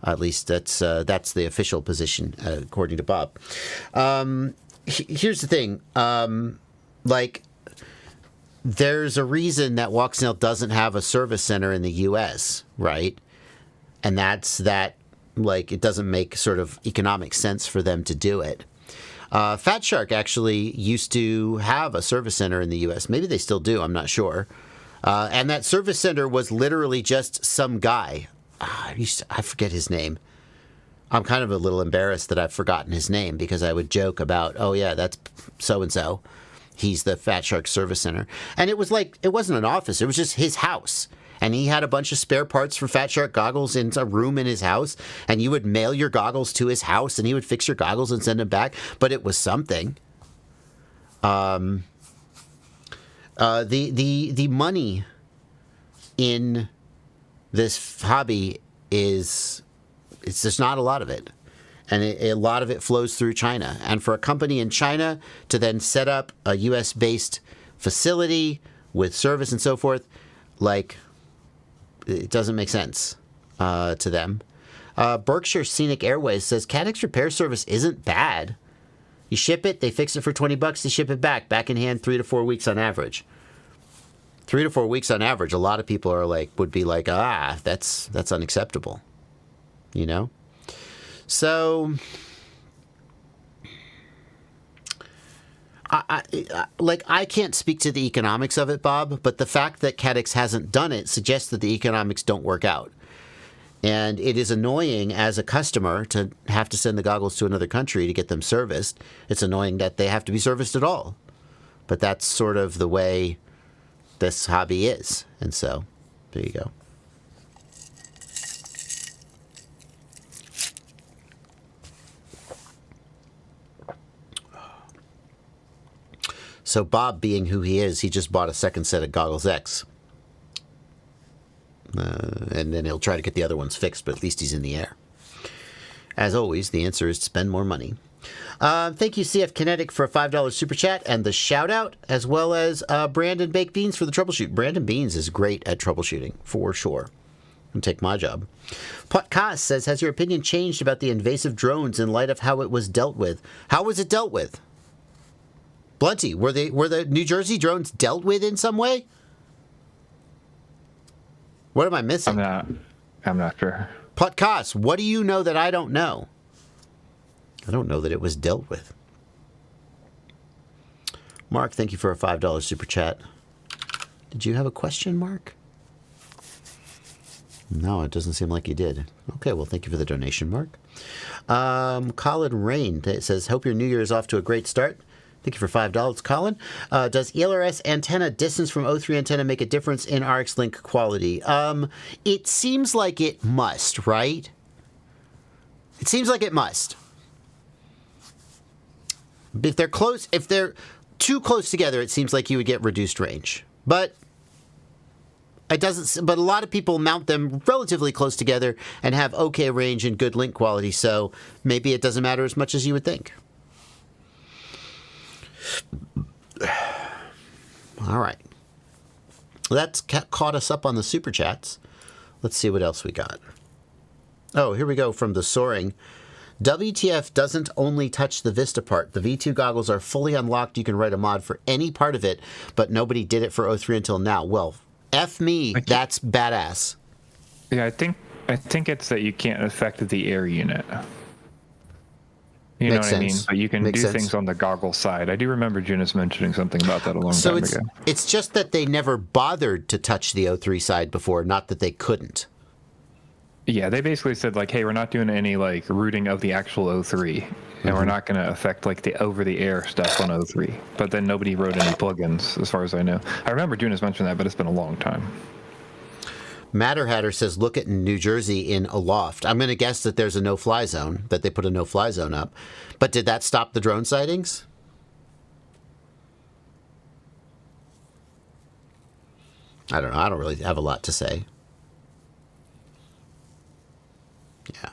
At least that's the official position, according to Bob. Here's the thing. There's a reason that walk-snail doesn't have a service center in the U.S., right? And that's that, it doesn't make sort of economic sense for them to do it. Fat Shark actually used to have a service center in the U.S. Maybe they still do. I'm not sure. And that service center was literally just some guy. I forget his name. I'm kind of a little embarrassed that I've forgotten his name because I would joke about, oh yeah, that's so-and-so. He's the Fat Shark Service Center. And it was like, it wasn't an office. It was just his house. And he had a bunch of spare parts for Fat Shark goggles in a room in his house. And you would mail your goggles to his house and he would fix your goggles and send them back. But it was something. The money in this hobby there's not a lot of it. And a lot of it flows through China. And for a company in China to then set up a U.S.-based facility with service and so forth, it doesn't make sense to them. Berkshire Scenic Airways says, Caddx repair service isn't bad. You ship it, they fix it for $20, they ship it back in hand 3 to 4 weeks on average. 3 to 4 weeks on average. A lot of people would be like, that's unacceptable. So, I can't speak to the economics of it, Bob, but the fact that Caddx hasn't done it suggests that the economics don't work out. And it is annoying as a customer to have to send the goggles to another country to get them serviced. It's annoying that they have to be serviced at all. But that's sort of the way this hobby is. And so, there you go. So Bob, being who he is, he just bought a second set of Goggles X. And then he'll try to get the other ones fixed, but at least he's in the air. As always, the answer is to spend more money. Thank you, CF Kinetic, for a $5 super chat and the shout out, as well as Brandon Baked Beans for the troubleshoot. Brandon Beans is great at troubleshooting, for sure. And take my job. Potcast says, has your opinion changed about the invasive drones in light of how it was dealt with? How was it dealt with? Blunty, were the New Jersey drones dealt with in some way? What am I missing? I'm not sure. Potcast, what do you know that I don't know? I don't know that it was dealt with. Mark, thank you for a $5 super chat. Did you have a question, Mark? No, it doesn't seem like you did. Okay, well, thank you for the donation, Mark. Colin Rain says, hope your new year is off to a great start. Thank you for $5, Colin. Does ELRS antenna distance from O3 antenna make a difference in RX link quality? It seems like it must, right? It seems like it must. If they're close, if they're too close together, it seems like you would get reduced range. But it doesn't. But a lot of people mount them relatively close together and have okay range and good link quality. So maybe it doesn't matter as much as you would think. All right. Well, that's caught us up on the super chats. Let's see what else we got. Oh, here we go from the Soaring. WTF doesn't only touch the Vista part. The V2 goggles are fully unlocked. You can write a mod for any part of it, but nobody did it for O3 until now. Well, F me, that's badass. Yeah, I think it's that you can't affect the air unit. You know what I mean? But you can do things on the goggle side. I do remember Jonas mentioning something about that a long time ago. It's just that they never bothered to touch the O3 side before, not that they couldn't. Yeah, they basically said, like, hey, we're not doing any, like, routing of the actual O3, and we're not going to affect, like, the over-the-air stuff on O3. But then nobody wrote any plugins, as far as I know. I remember Jonas mentioned that, but it's been a long time. Matter Hatter says, look at New Jersey in a loft. I'm going to guess that there's a no-fly zone, that they put a no-fly zone up. But did that stop the drone sightings? I don't know. I don't really have a lot to say. Yeah.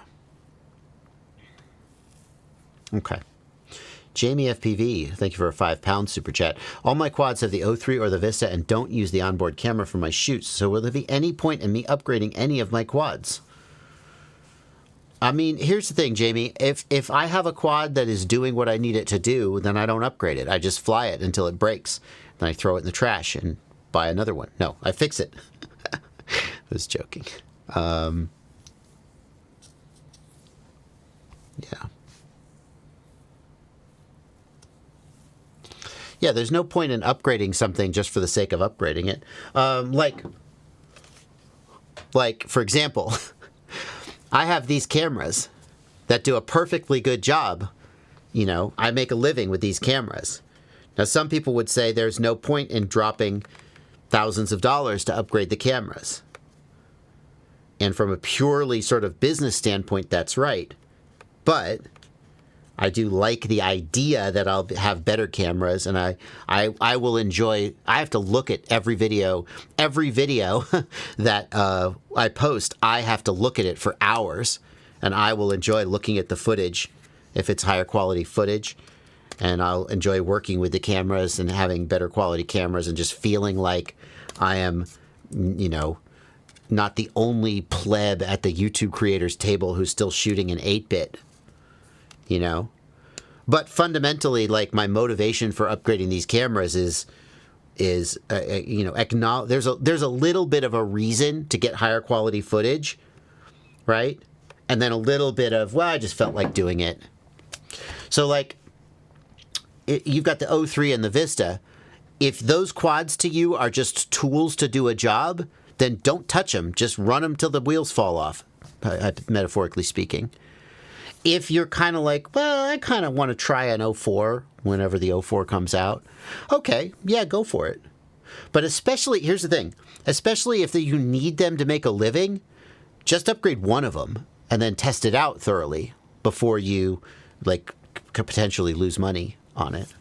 Okay. Jamie FPV, thank you for a £5 super chat. All my quads have the O3 or the Vista and don't use the onboard camera for my shoots. So will there be any point in me upgrading any of my quads? I mean, here's the thing, Jamie. If I have a quad that is doing what I need it to do, then I don't upgrade it. I just fly it until it breaks. Then I throw it in the trash and buy another one. No, I fix it. I was joking. Yeah. Yeah, there's no point in upgrading something just for the sake of upgrading it. Like for example, I have these cameras that do a perfectly good job. You know, I make a living with these cameras. Now, some people would say there's no point in dropping thousands of dollars to upgrade the cameras. And from a purely sort of business standpoint, that's right. But I do like the idea that I'll have better cameras, and I will enjoy. I have to look at every video that I post. I have to look at it for hours, and I will enjoy looking at the footage if it's higher quality footage, and I'll enjoy working with the cameras and having better quality cameras and just feeling like I am, you know, not the only pleb at the YouTube creators table who's still shooting in 8-bit. You know, but fundamentally, like, my motivation for upgrading these cameras is you know, there's a little bit of a reason to get higher quality footage, right? And then a little bit of, well, I just felt like doing it. So like, you've got the O3 and the Vista. If those quads to you are just tools to do a job, then don't touch them. Just run them till the wheels fall off, metaphorically speaking. If you're kind of like, well, I kind of want to try an O4 whenever the O4 comes out, okay, yeah, go for it. But especially, here's the thing, especially if you need them to make a living, just upgrade one of them and then test it out thoroughly before you, like, could potentially lose money on it.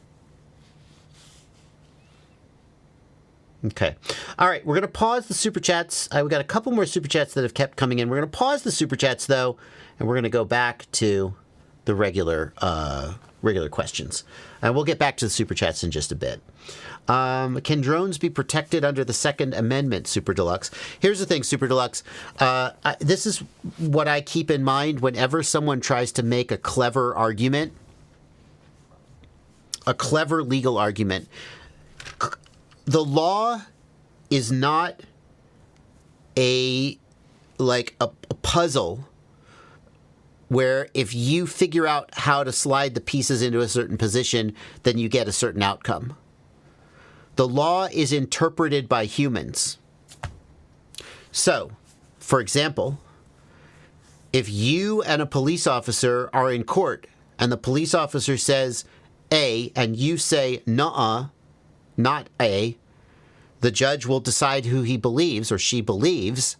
Okay. All right, we're going to pause the super chats. We got a couple more super chats that have kept coming in. We're going to pause the super chats, though, and we're going to go back to the regular questions. And we'll get back to the super chats in just a bit. Can drones be protected under the Second Amendment, Super Deluxe? Here's the thing, Super Deluxe. This is what I keep in mind whenever someone tries to make a clever argument, a clever legal argument. The law is not a puzzle where if you figure out how to slide the pieces into a certain position, then you get a certain outcome. The law is interpreted by humans. So, for example, if you and a police officer are in court and the police officer says A and you say nuh-uh, not A, the judge will decide who he believes or she believes.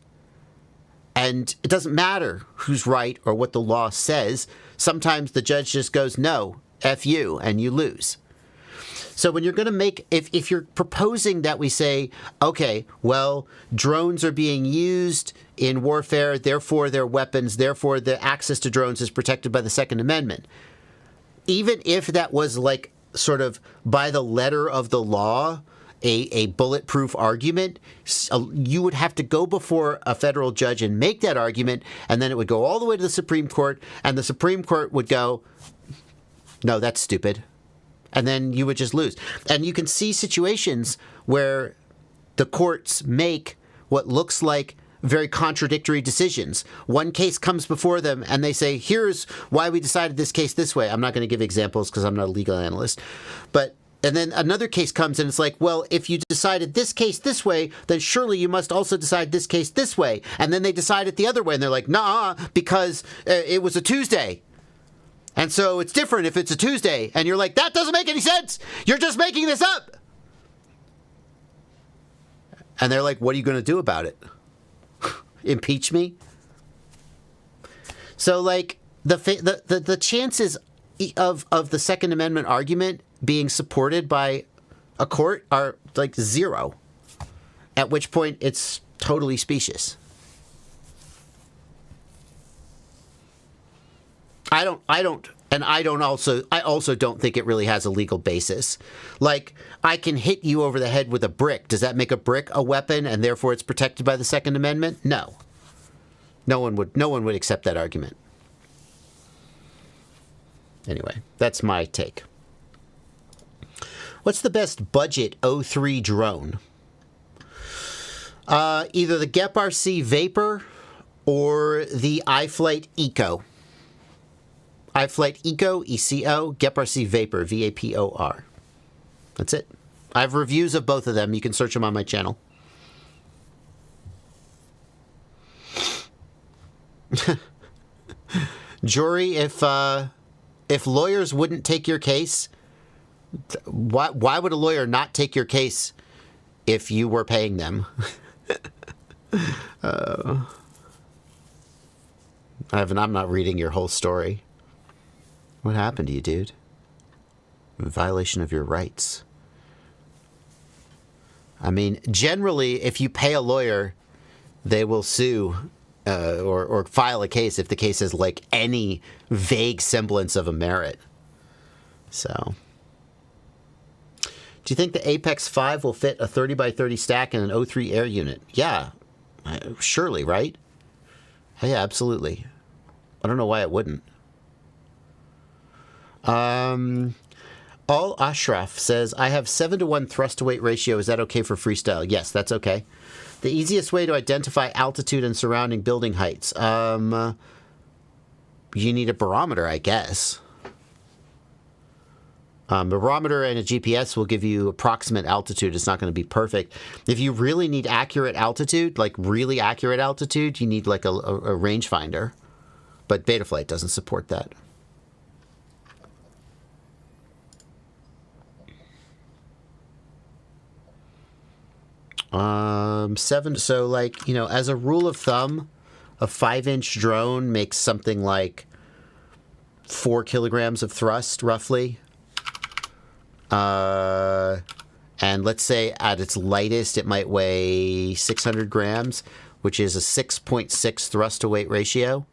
And it doesn't matter who's right or what the law says. Sometimes the judge just goes, no, F you, and you lose. So when you're going to make, if you're proposing that we say, okay, well, drones are being used in warfare, therefore they're weapons, therefore the access to drones is protected by the Second Amendment. Even if that was like sort of by the letter of the law, a bulletproof argument, you would have to go before a federal judge and make that argument, and then it would go all the way to the Supreme Court, and the Supreme Court would go, no, that's stupid. And then you would just lose. And you can see situations where the courts make what looks like very contradictory decisions. One case comes before them and they say, here's why we decided this case this way. I'm not going to give examples because I'm not a legal analyst. And then another case comes and it's like, well, if you decided this case this way, then surely you must also decide this case this way. And then they decide it the other way. And they're like, nah, because it was a Tuesday. And so it's different if it's a Tuesday. And you're like, that doesn't make any sense. You're just making this up. And they're like, what are you going to do about it? Impeach me? So, like, the chances of the Second Amendment argument being supported by a court are, like, zero. At which point, it's totally specious. I also don't think it really has a legal basis. Like, I can hit you over the head with a brick. Does that make a brick a weapon and therefore it's protected by the Second Amendment? No. No one would accept that argument. Anyway, that's my take. What's the best budget O3 drone? Either the GEP-RC Vapor or the iFlight Eco. iFlight Eco, ECO, GEP-RC Vapor, VAPOR. That's it. I have reviews of both of them. You can search them on my channel. Jury, if lawyers wouldn't take your case, why would a lawyer not take your case if you were paying them? I'm not reading your whole story. What happened to you, dude? In violation of your rights. I mean, generally, if you pay a lawyer, they will sue or file a case if the case has like any vague semblance of a merit. So, do you think the Apex 5 will fit a 30 by 30 stack in an O3 air unit? Yeah, surely, right? Yeah, absolutely. I don't know why it wouldn't. All Ashraf says, I have 7-to-1 thrust to weight ratio. Is that okay for freestyle? Yes, that's okay. The easiest way to identify altitude and surrounding building heights. You need a barometer, I guess. A barometer and a GPS will give you approximate altitude. It's not going to be perfect. If you really need accurate altitude, like really accurate altitude, you need like a rangefinder. But Betaflight doesn't support that. So like, you know, as a rule of thumb, a 5-inch drone makes something like 4 kilograms of thrust, roughly. And let's say at its lightest, it might weigh 600 grams, which is a 6.6 thrust to weight ratio.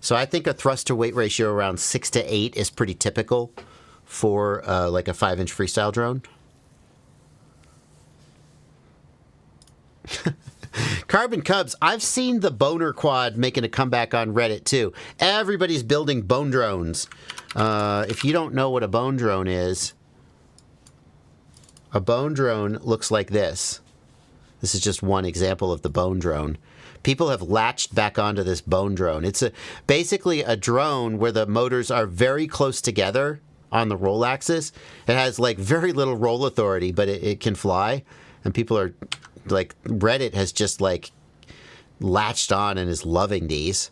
So I think a thrust to weight ratio around 6 to 8 is pretty typical for like a 5-inch freestyle drone. Carbon Cubs, I've seen the boner quad making a comeback on Reddit too. Everybody's building bone drones. If you don't know what a bone drone is, a bone drone looks like this. This is just one example of the bone drone. People have latched back onto this bone drone. It's basically a drone where the motors are very close together on the roll axis. It has like very little roll authority, but it can fly. And people are like, Reddit has just like latched on and is loving these.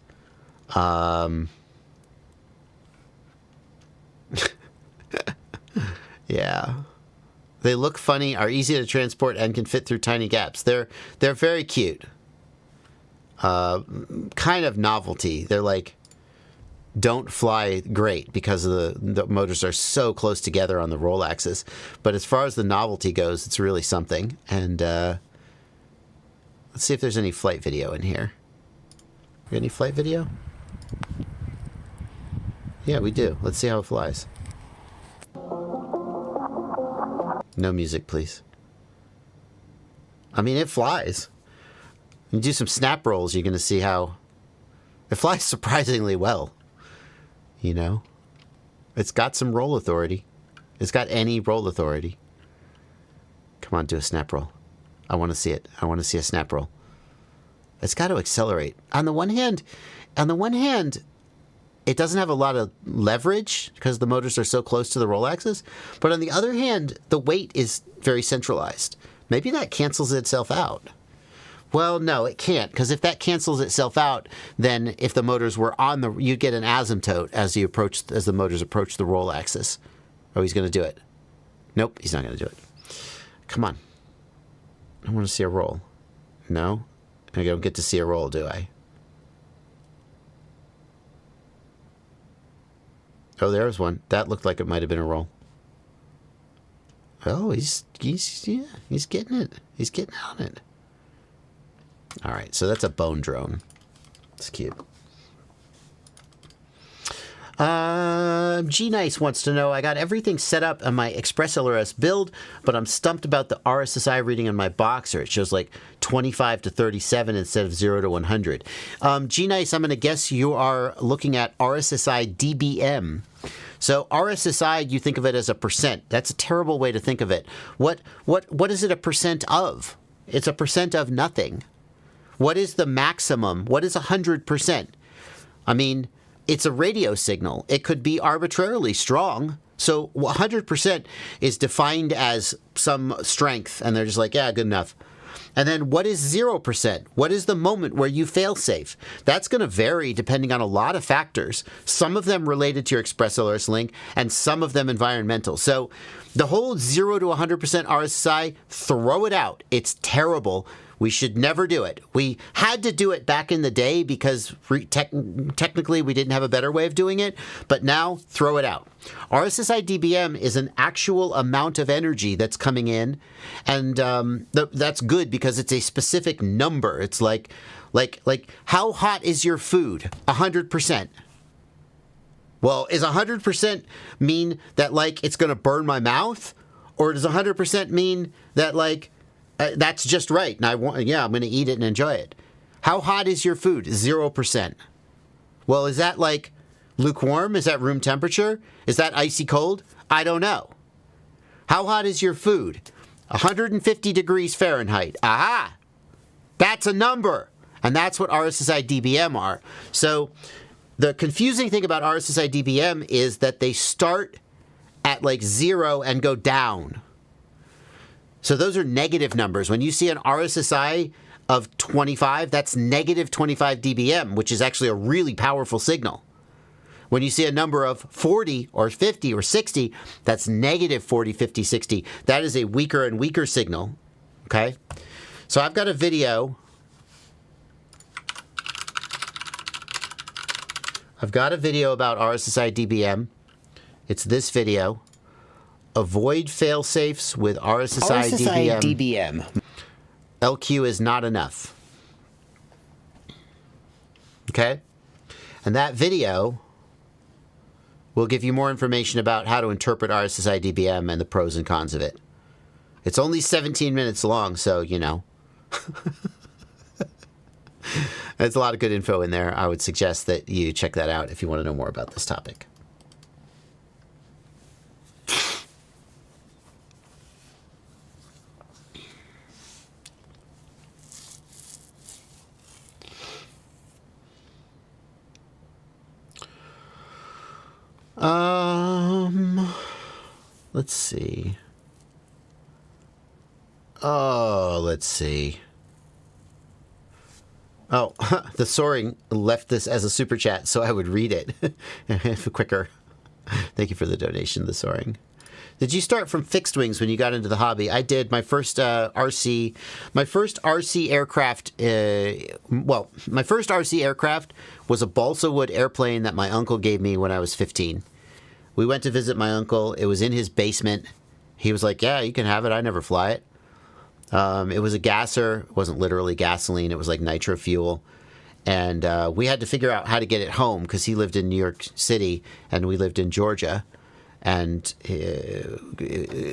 Yeah. They look funny, are easy to transport, and can fit through tiny gaps. They're very cute. Kind of novelty. They're like, don't fly great because the motors are so close together on the roll axis. But as far as the novelty goes, it's really something. And let's see if there's any flight video in here. We got any flight video? Yeah, we do. Let's see how it flies. No music, please. I mean, it flies. You do some snap rolls, you're going to see how it flies surprisingly well. You know? It's got some roll authority. It's got any roll authority. Come on, do a snap roll. I want to see it. I want to see a snap roll. It's got to accelerate. On the one hand, it doesn't have a lot of leverage because the motors are so close to the roll axis. But on the other hand, the weight is very centralized. Maybe that cancels itself out. Well, no, it can't, because if that cancels itself out, then if the motors were on the, you'd get an asymptote as the motors approach the roll axis. Oh, he's going to do it. Nope, he's not going to do it. Come on. I want to see a roll. No, I don't get to see a roll, do I? Oh, there's one. That looked like it might have been a roll. Oh, he's getting it. He's getting on it. All right, so that's a bone drone. It's cute. G Nice wants to know, I got everything set up on my Express LRS build, but I'm stumped about the RSSI reading on my Boxer. It shows like 25 to 37 instead of 0 to 100. G Nice, I'm going to guess you are looking at RSSI DBM. So RSSI, you think of it as a percent. That's a terrible way to think of it. What is it a percent of? It's a percent of nothing. What is the maximum? What is 100%? I mean, it's a radio signal. It could be arbitrarily strong. So 100% is defined as some strength, and they're just like, yeah, good enough. And then what is 0%? What is the moment where you fail safe? That's going to vary depending on a lot of factors, some of them related to your Express LRS link and some of them environmental. So the whole 0 to 100% RSSI, throw it out. It's terrible. We should never do it. We had to do it back in the day because technically we didn't have a better way of doing it, but now throw it out. RSSI DBM is an actual amount of energy that's coming in, and that's good because it's a specific number. It's like how hot is your food? 100%. Well, is 100% mean that like it's going to burn my mouth, or does 100% mean that like that's just right, and I'm going to eat it and enjoy it? How hot is your food? 0%. Well, is that like lukewarm? Is that room temperature? Is that icy cold? I don't know. How hot is your food? 150 degrees Fahrenheit. Aha! That's a number, and that's what RSSI DBM are. So the confusing thing about RSSI DBM is that they start at like 0 and go down. So those are negative numbers. When you see an RSSI of 25, that's negative 25 dBm, which is actually a really powerful signal. When you see a number of 40 or 50 or 60, that's negative 40, 50, 60. That is a weaker and weaker signal. Okay? So I've got a video. I've got a video about RSSI DBM. It's this video. Avoid fail-safes with RSSI DBM. LQ is not enough. Okay? And that video will give you more information about how to interpret RSSI DBM and the pros and cons of it. It's only 17 minutes long, so, you know. There's a lot of good info in there. I would suggest that you check that out if you want to know more about this topic. Let's see. Oh, let's see. Oh, the Soaring left this as a super chat, so I would read it quicker. Thank you for the donation, the Soaring. Did you start from fixed wings when you got into the hobby? I did. My first RC aircraft. My first RC aircraft was a balsa wood airplane that my uncle gave me when I was 15. We went to visit my uncle. It was in his basement. He was like, "Yeah, you can have it. I never fly it." It was a gasser. It wasn't literally gasoline. It was like nitro fuel. And we had to figure out how to get it home because he lived in New York City and we lived in Georgia. And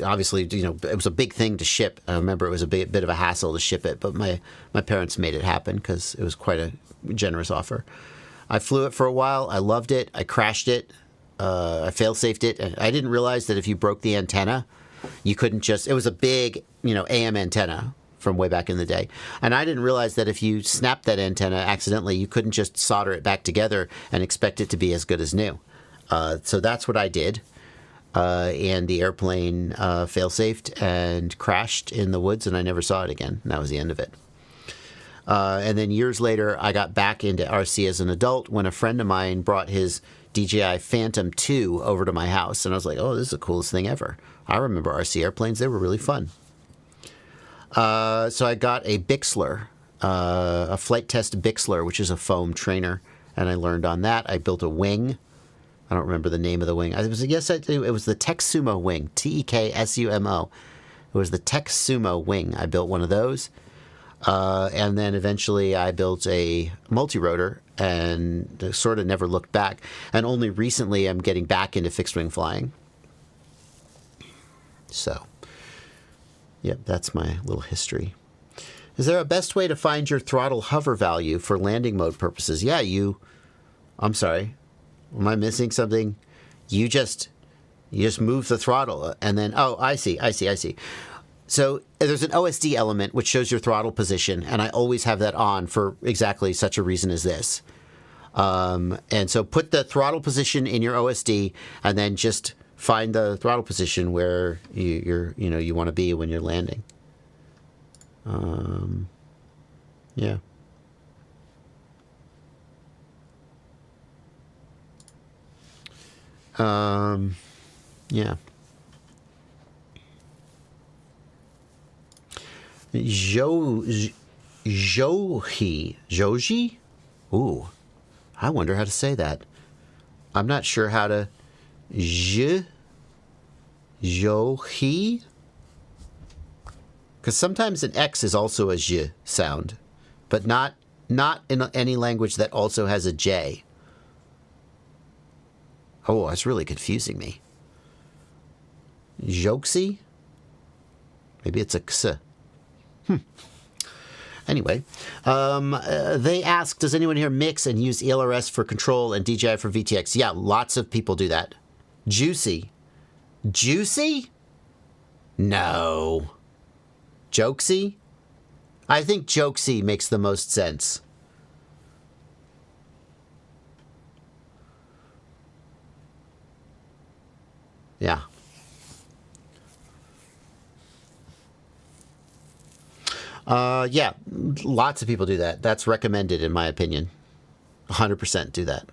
obviously, it was a big thing to ship. I remember it was a bit of a hassle to ship it, but my parents made it happen because it was quite a generous offer. I flew it for a while. I loved it. I crashed it. I fail-safed it. I didn't realize that if you broke the antenna, you couldn't just... It was a big, AM antenna from way back in the day. And I didn't realize that if you snapped that antenna accidentally, you couldn't just solder it back together and expect it to be as good as new. So that's what I did. And the airplane fail-safed and crashed in the woods, and I never saw it again. And that was the end of it. And then years later, I got back into RC as an adult when a friend of mine brought his DJI Phantom 2 over to my house. And I was like, oh, this is the coolest thing ever. I remember RC airplanes. They were really fun. So I got a Bixler, a flight test Bixler, which is a foam trainer. And I learned on that. I built a wing. I don't remember the name of the wing. It was the Texsumo wing, Teksumo. It was the Texsumo wing. I built one of those. And then eventually I built a multi-rotor and sort of never looked back. And only recently I'm getting back into fixed-wing flying. So, yep, that's my little history. Is there a best way to find your throttle hover value for landing mode purposes? Yeah, I'm sorry. Am I missing something? You just move the throttle and then, oh, I see. So there's an OSD element which shows your throttle position, and I always have that on for exactly such a reason as this. And so put the throttle position in your OSD, and then just find the throttle position where you want to be when you're landing. Yeah. Yeah. Joji? Ooh, I wonder how to say that. I'm not sure how to... Johi? Because sometimes an X is also a J sound, but not in any language that also has a J. Oh, that's really confusing me. Joksy? Maybe it's a X. Anyway, they ask, does anyone here mix and use ELRS for control and DJI for VTX? Yeah, lots of people do that. Juicy? No. Jokesy? I think Jokesy makes the most sense. Yeah. Yeah, lots of people do that. That's recommended, in my opinion. 100% do that.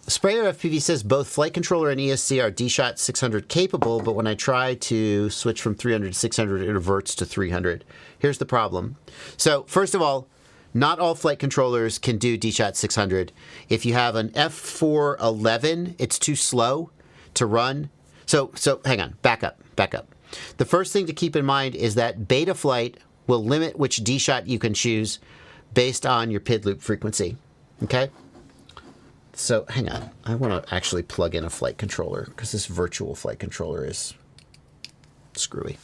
Sprayer FPV says both flight controller and ESC are Dshot 600 capable, but when I try to switch from 300 to 600, it reverts to 300. Here's the problem. So, first of all, not all flight controllers can do Dshot 600. If you have an F4 11, it's too slow to run. So hang on, back up. The first thing to keep in mind is that Betaflight will limit which Dshot you can choose based on your PID loop frequency. Okay? So hang on. I want to actually plug in a flight controller because this virtual flight controller is screwy.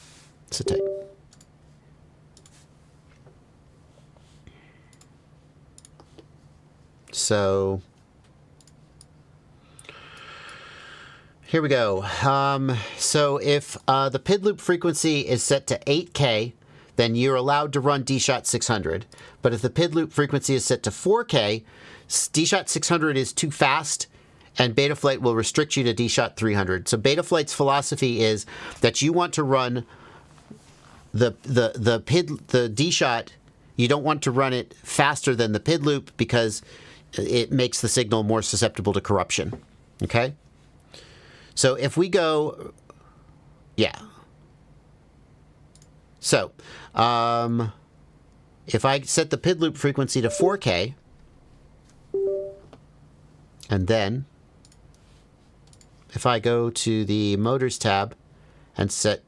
Sit tight. So here we go. So if the PID loop frequency is set to 8K, then you're allowed to run Dshot 600. But if the PID loop frequency is set to 4K, Dshot 600 is too fast, and Betaflight will restrict you to Dshot 300. So Betaflight's philosophy is that you want to run the Dshot, you don't want to run it faster than the PID loop because it makes the signal more susceptible to corruption. Okay? So if we go, yeah. So, if I set the PID loop frequency to 4K, and then if I go to the motors tab and set,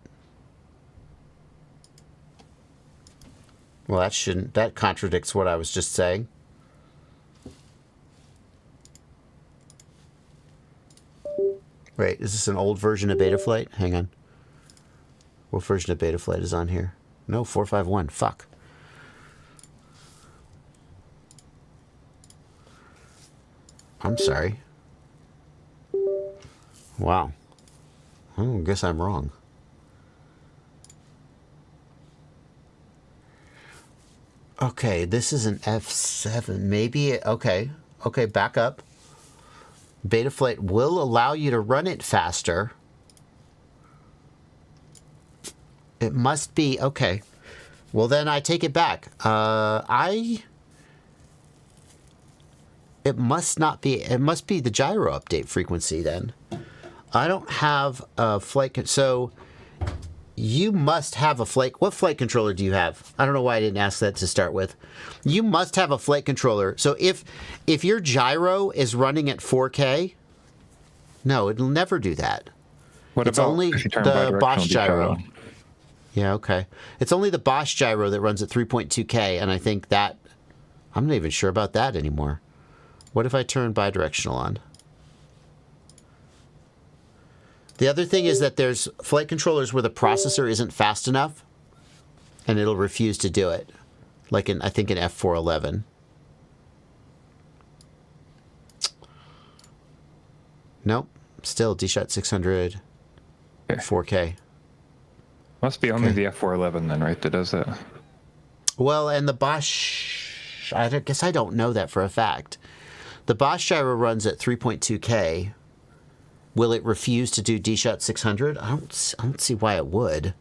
well, that contradicts what I was just saying. Wait, is this an old version of Betaflight? Hang on. What version of Betaflight is on here? No, 451. Fuck. I'm sorry. Wow. I guess I'm wrong. Okay, this is an F7. Maybe, okay. Okay, back up. Betaflight will allow you to run it faster. It must be, okay. Well, then I take it back. It must not be, it must be the gyro update frequency then. I don't have a flight, so you must have a flight, what flight controller do you have? I don't know why I didn't ask that to start with. You must have a flight controller. So if your gyro is running at 4K, no, it'll never do that. What it's about only if you turn the Bosch gyro. gyro? Yeah, okay. It's only the Bosch gyro that runs at 3.2K, and I think that, I'm not even sure about that anymore. What if I turn bidirectional on? The other thing is that there's flight controllers where the processor isn't fast enough, and it'll refuse to do it. Like I think in F4 11. Nope. Still Dshot 600, Okay. 4K. Must be only the F411 then, right, that does that? Well, and the Bosch, I guess I don't know that for a fact. The Bosch gyro runs at 3.2K. Will it refuse to do Dshot 600? I don't see why it would.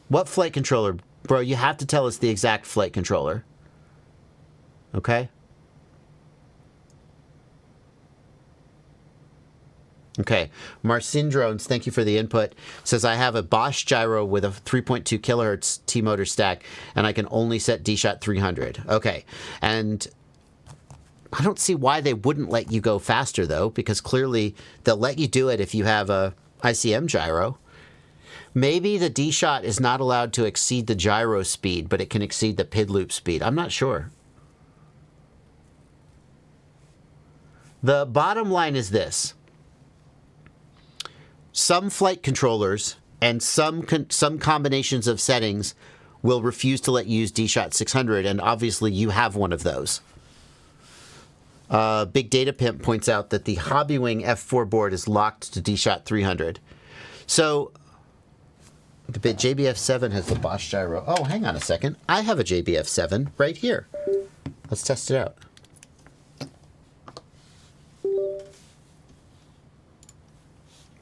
What flight controller? Bro, you have to tell us the exact flight controller. Okay? Okay. Marcin-Drones, thank you for the input. Says, I have a Bosch gyro with a 3.2 kilohertz T-motor stack, and I can only set Dshot 300. Okay. And I don't see why they wouldn't let you go faster, though, because clearly they'll let you do it if you have a ICM gyro. Maybe the Dshot is not allowed to exceed the gyro speed, but it can exceed the PID loop speed. I'm not sure. The bottom line is this. Some flight controllers and some combinations of settings will refuse to let you use Dshot 600, and obviously you have one of those. Big Data Pimp points out that the Hobbywing F4 board is locked to Dshot 300. So the JBF7 has the Bosch gyro. Oh, hang on a second. I have a JBF7 right here. Let's test it out.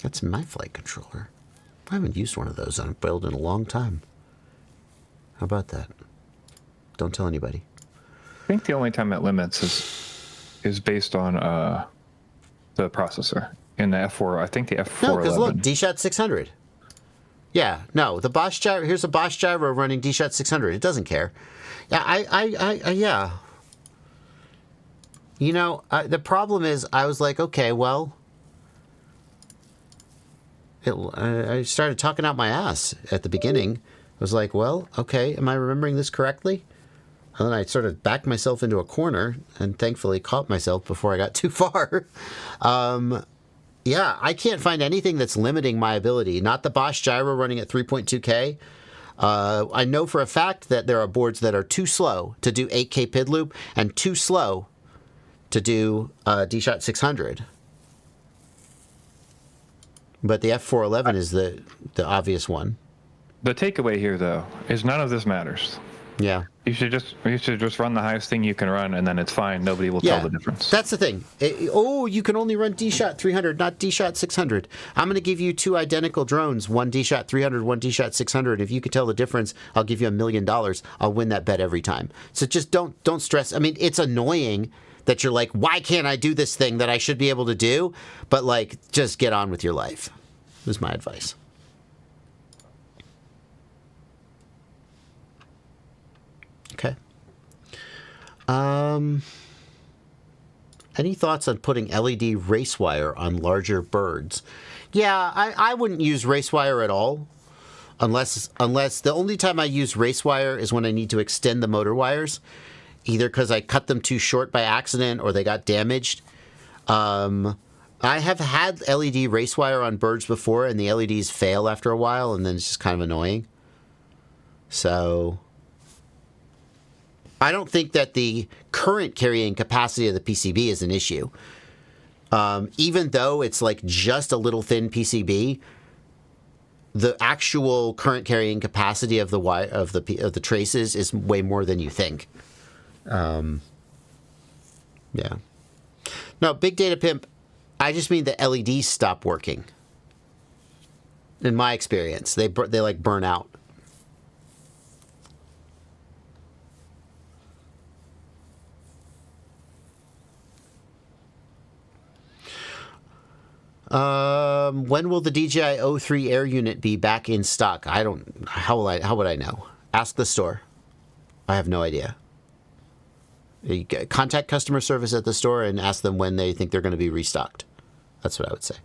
That's my flight controller. I haven't used one of those on a build in a long time. How about that? Don't tell anybody. I think the only time it limits is based on the processor. In the F4, I think the F411. No, because look, Dshot 600. Yeah, no, the Bosch gyro, here's a Bosch gyro running Dshot 600. It doesn't care. Yeah, yeah. You know, the problem is I was like, okay, well, I started talking out my ass at the beginning. I was like, well, okay, am I remembering this correctly? And then I sort of backed myself into a corner and thankfully caught myself before I got too far. Yeah, I can't find anything that's limiting my ability. Not the Bosch gyro running at 3.2K. I know for a fact that there are boards that are too slow to do 8K PID loop and too slow to do Dshot 600. But the F411 is the obvious one. The takeaway here, though, is none of this matters. Yeah. You should just run the highest thing you can run, and then it's fine. Nobody will tell the difference. That's the thing. You can only run Dshot 300, not Dshot 600. I'm going to give you two identical drones, one Dshot 300, one Dshot 600. If you can tell the difference, I'll give you $1 million. I'll win that bet every time. So just don't stress. I mean, it's annoying that you're like, why can't I do this thing that I should be able to do? But like, just get on with your life. Is my advice. Okay. Any thoughts on putting LED race wire on larger birds? Yeah, I wouldn't use race wire at all, unless the only time I use race wire is when I need to extend the motor wires, either because I cut them too short by accident or they got damaged. I have had LED race wire on birds before, and the LEDs fail after a while, and then it's just kind of annoying. So I don't think that the current carrying capacity of the PCB is an issue. Even though it's like just a little thin PCB, the actual current carrying capacity of the traces is way more than you think. Yeah. No, Big Data Pimp, I just mean the LEDs stop working. In my experience, they like burn out. When will the DJI O3 Air unit be back in stock? How would I know? Ask the store. I have no idea. You contact customer service at the store and ask them when they think they're going to be restocked. That's what I would say.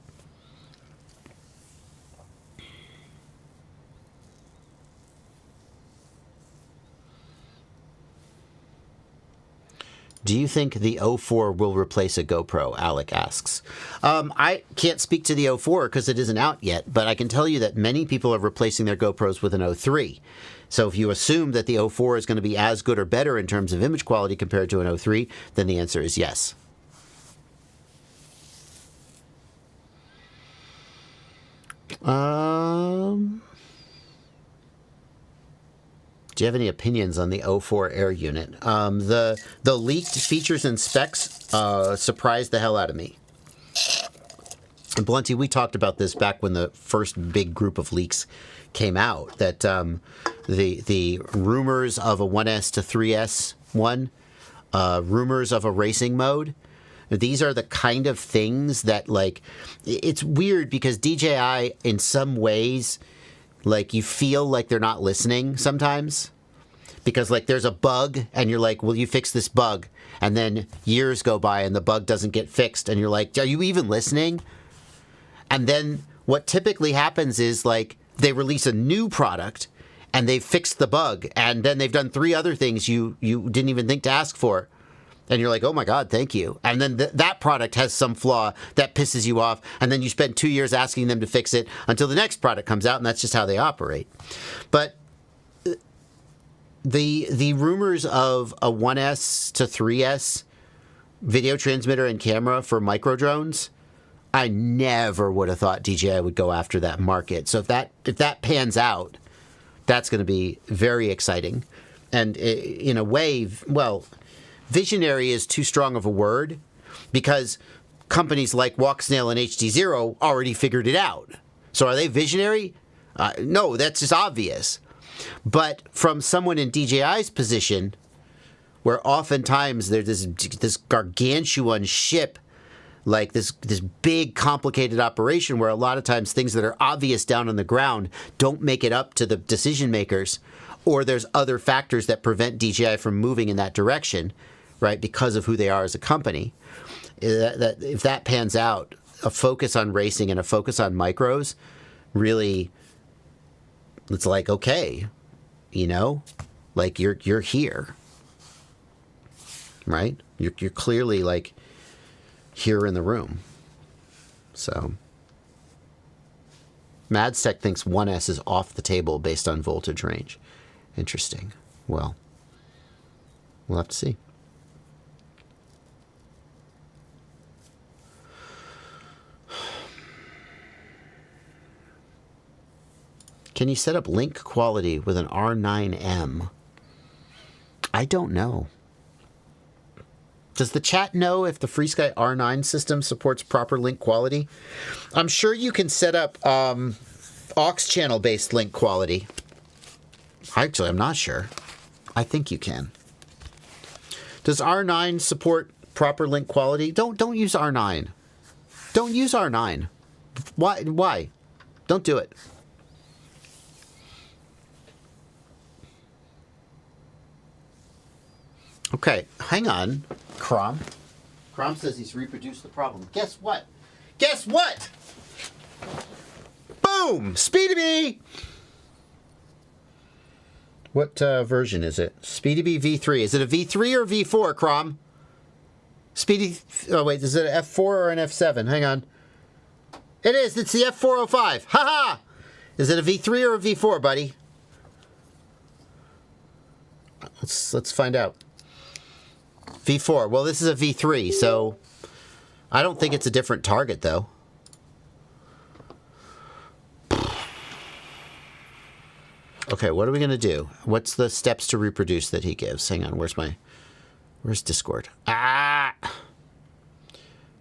Do you think the O4 will replace a GoPro? Alec asks. I can't speak to the O4 because it isn't out yet, but I can tell you that many people are replacing their GoPros with an O3. So if you assume that the O4 is going to be as good or better in terms of image quality compared to an O3, then the answer is yes. Do you have any opinions on the O4 Air unit? The leaked features and specs surprised the hell out of me. And Blunty, we talked about this back when the first big group of leaks came out, that the rumors of a 1S to 3S one, rumors of a racing mode, these are the kind of things that, like, it's weird because DJI in some ways, like, you feel like they're not listening sometimes because, like, there's a bug and you're like, will you fix this bug? And then years go by and the bug doesn't get fixed and you're like, are you even listening? And then what typically happens is, like, they release a new product and they've fixed the bug and then they've done 3 other things you didn't even think to ask for. And you're like, oh my God, thank you. And then that product has some flaw that pisses you off. And then you spend 2 years asking them to fix it until the next product comes out. And that's just how they operate. But the rumors of a 1S to 3S video transmitter and camera for micro drones, I never would have thought DJI would go after that market. So if that pans out, that's going to be very exciting. And in a way, well, visionary is too strong of a word because companies like Walksnail and HDZero already figured it out. So are they visionary? No, that's just obvious. But from someone in DJI's position, where oftentimes there's this gargantuan ship, like this big complicated operation where a lot of times things that are obvious down on the ground don't make it up to the decision makers, or there's other factors that prevent DJI from moving in that direction, right, because of who they are as a company. That if that pans out, a focus on racing and a focus on micros, really, it's like, okay, you know, like you're here, right? You're clearly like here in the room. So Madstech thinks 1S is off the table based on voltage range. Interesting. Well, we'll have to see. Can you set up link quality with an R9M? I don't know. Does the chat know if the FreeSky R9 system supports proper link quality? I'm sure you can set up aux channel based link quality. Actually, I'm not sure. I think you can. Does R9 support proper link quality? Don't use R9. Don't use R9. Why? Don't do it. Okay, hang on, Crom. Crom says he's reproduced the problem. Guess what? Guess what? Boom! SpeedyBee! What version is it? SpeedyBee V3. Is it a V3 or V4, Crom? Oh, wait, is it an F4 or an F7? Hang on. It is. It's the F405. Ha-ha! Is it a V3 or a V4, buddy? Let's find out. V4. Well, this is a V3, so I don't think it's a different target, though. Okay, what are we going to do? What's the steps to reproduce that he gives? Hang on, where's Discord?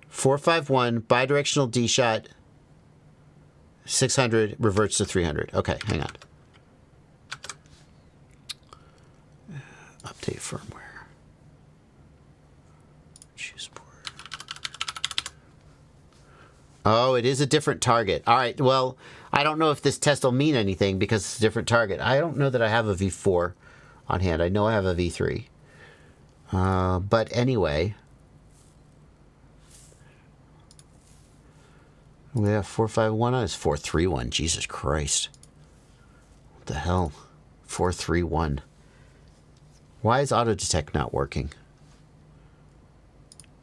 451, bidirectional Dshot, 600, reverts to 300. Okay, hang on. Update firmware. Choose port. Oh, it is a different target. All right, well, I don't know if this test will mean anything because it's a different target. I don't know that I have a V4 on hand. I know I have a V3. But anyway, we have 451 on. It's 431. Jesus Christ. What the hell? 431. Why is auto detect not working?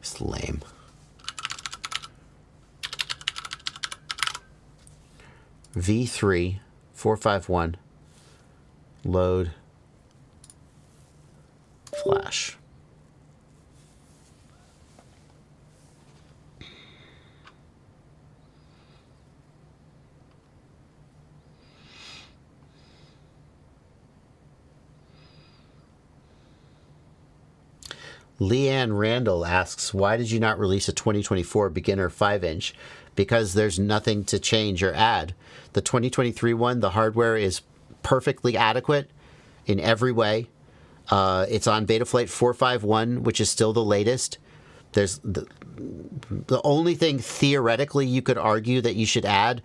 It's lame. V3 451 load flash. Leanne Randall asks, why did you not release a 2024 beginner 5-inch? Because there's nothing to change or add. The 2023 one, the hardware is perfectly adequate in every way. It's on Betaflight 451, which is still the latest. There's the only thing theoretically you could argue that you should add,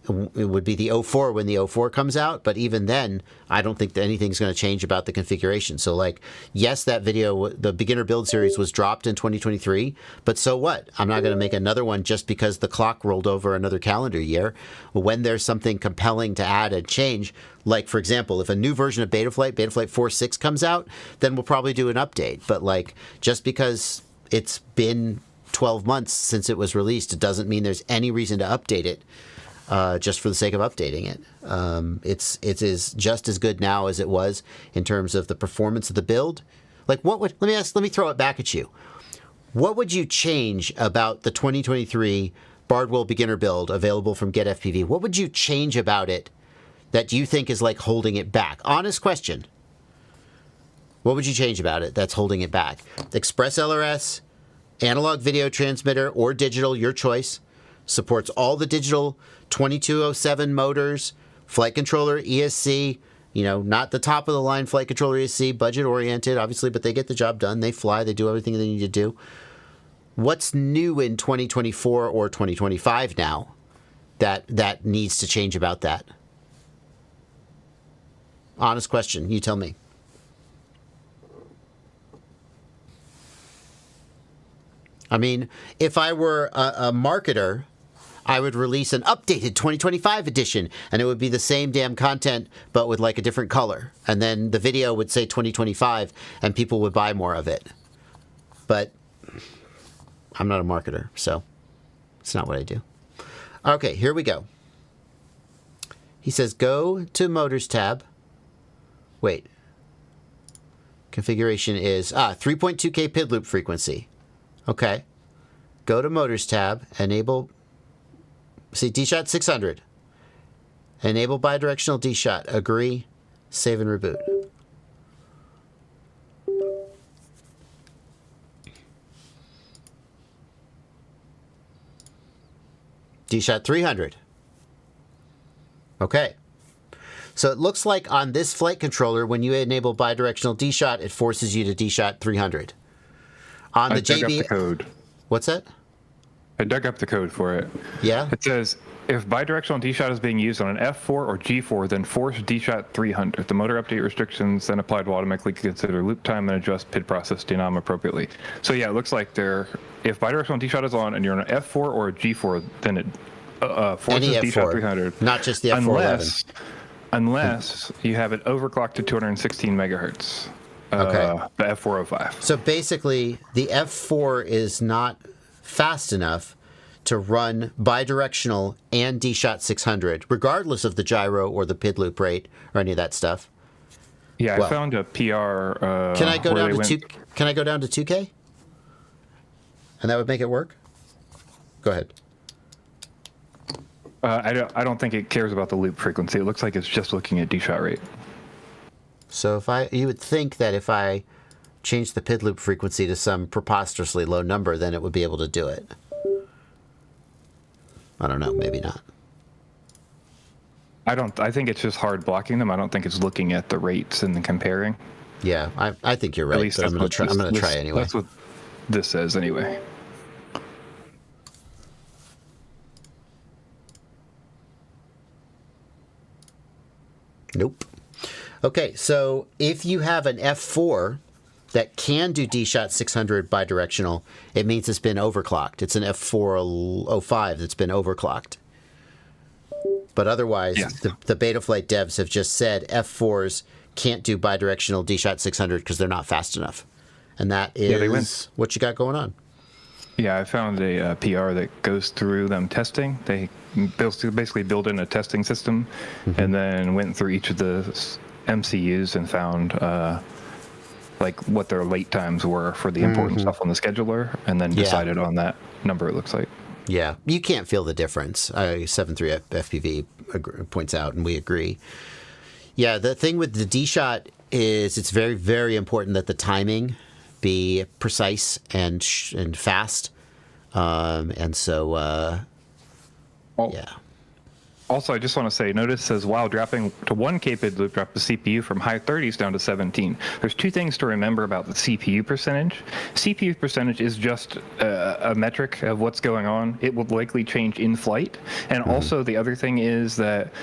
it would be the O4 when the O4 comes out, but even then, I don't think that anything's going to change about the configuration. So, like, yes, that video, the beginner build series was dropped in 2023, but so what? I'm not going to make another one just because the clock rolled over another calendar year. When there's something compelling to add and change, like, for example, if a new version of Betaflight 4.6 comes out, then we'll probably do an update. But, like, just because it's been 12 months since it was released, it doesn't mean there's any reason to update it. Just for the sake of updating it. It is just as good now as it was in terms of the performance of the build. Like, what would, let me throw it back at you. What would you change about the 2023 Bardwell beginner build available from GetFPV? What would you change about it that you think is like holding it back? Honest question. What would you change about it that's holding it back? Express LRS, analog video transmitter, or digital, your choice. Supports all the digital 2207 motors, flight controller, ESC, you know, not the top of the line flight controller ESC, budget oriented, obviously, but they get the job done. They fly, they do everything they need to do. What's new in 2024 or 2025 now that needs to change about that? Honest question, you tell me. I mean, if I were a marketer, I would release an updated 2025 edition, and it would be the same damn content, but with like a different color. And then the video would say 2025, and people would buy more of it. But I'm not a marketer, so it's not what I do. Okay, here we go. He says, go to Motors tab. Wait. Configuration is 3.2K PID loop frequency. Okay. Go to Motors tab, enable... See, Dshot 600. Enable bidirectional Dshot. Agree. Save and reboot. Dshot 300. Okay. So it looks like on this flight controller, when you enable bidirectional Dshot, it forces you to Dshot 300. On the I dug up JB, the code. what's that? I dug up the code for it. Yeah. It says, if bidirectional Dshot is being used on an F4 or G4, then force Dshot 300. The motor update restrictions then applied will automatically consider loop time and adjust PID process denom appropriately. So yeah, it looks like if bidirectional Dshot is on and you're on an F4 or a G4, then it forces Any Dshot F4, 300. not just the F411. Unless you have it overclocked to 216 megahertz. Okay. The F405. So basically, the F4 is not fast enough to run bidirectional and Dshot 600, regardless of the gyro or the PID loop rate or any of that stuff. Yeah, Well, I found a PR. Can I go where down they to went- Can I go down to 2K? And that would make it work? Go ahead. I don't think it cares about the loop frequency. It looks like it's just looking at Dshot rate. So you would think that if I change the PID loop frequency to some preposterously low number, then it would be able to do it. I don't know, maybe not. I think it's just hard blocking them. I don't think it's looking at the rates and then comparing. Yeah, I think you're At right, least but I'm that's going to what try. I'm going to try anyway. That's what this says anyway. Nope. Okay, so if you have an F4 that can do Dshot 600 bidirectional, it means it's been overclocked. It's an F405 that's been overclocked. But otherwise, Yes. the Betaflight devs have just said F4s can't do bidirectional Dshot 600 because they're not fast enough. And that is what you got going on. Yeah, I found a PR that goes through them testing. They basically build in a testing system and then went through each of the MCUs and found like what their late times were for the important stuff on the scheduler and then decided on that number, it looks like. Yeah, you can't feel the difference. 7.3 FPV points out, and we agree. Yeah, the thing with the Dshot is it's very, very important that the timing be precise and fast. And so, yeah. Also, I just want to say, notice says while dropping to 1K PID loop, drop the CPU from high 30s down to 17. There's two things to remember about the CPU percentage. CPU percentage is just a metric of what's going on. It will likely change in flight. And also the other thing is that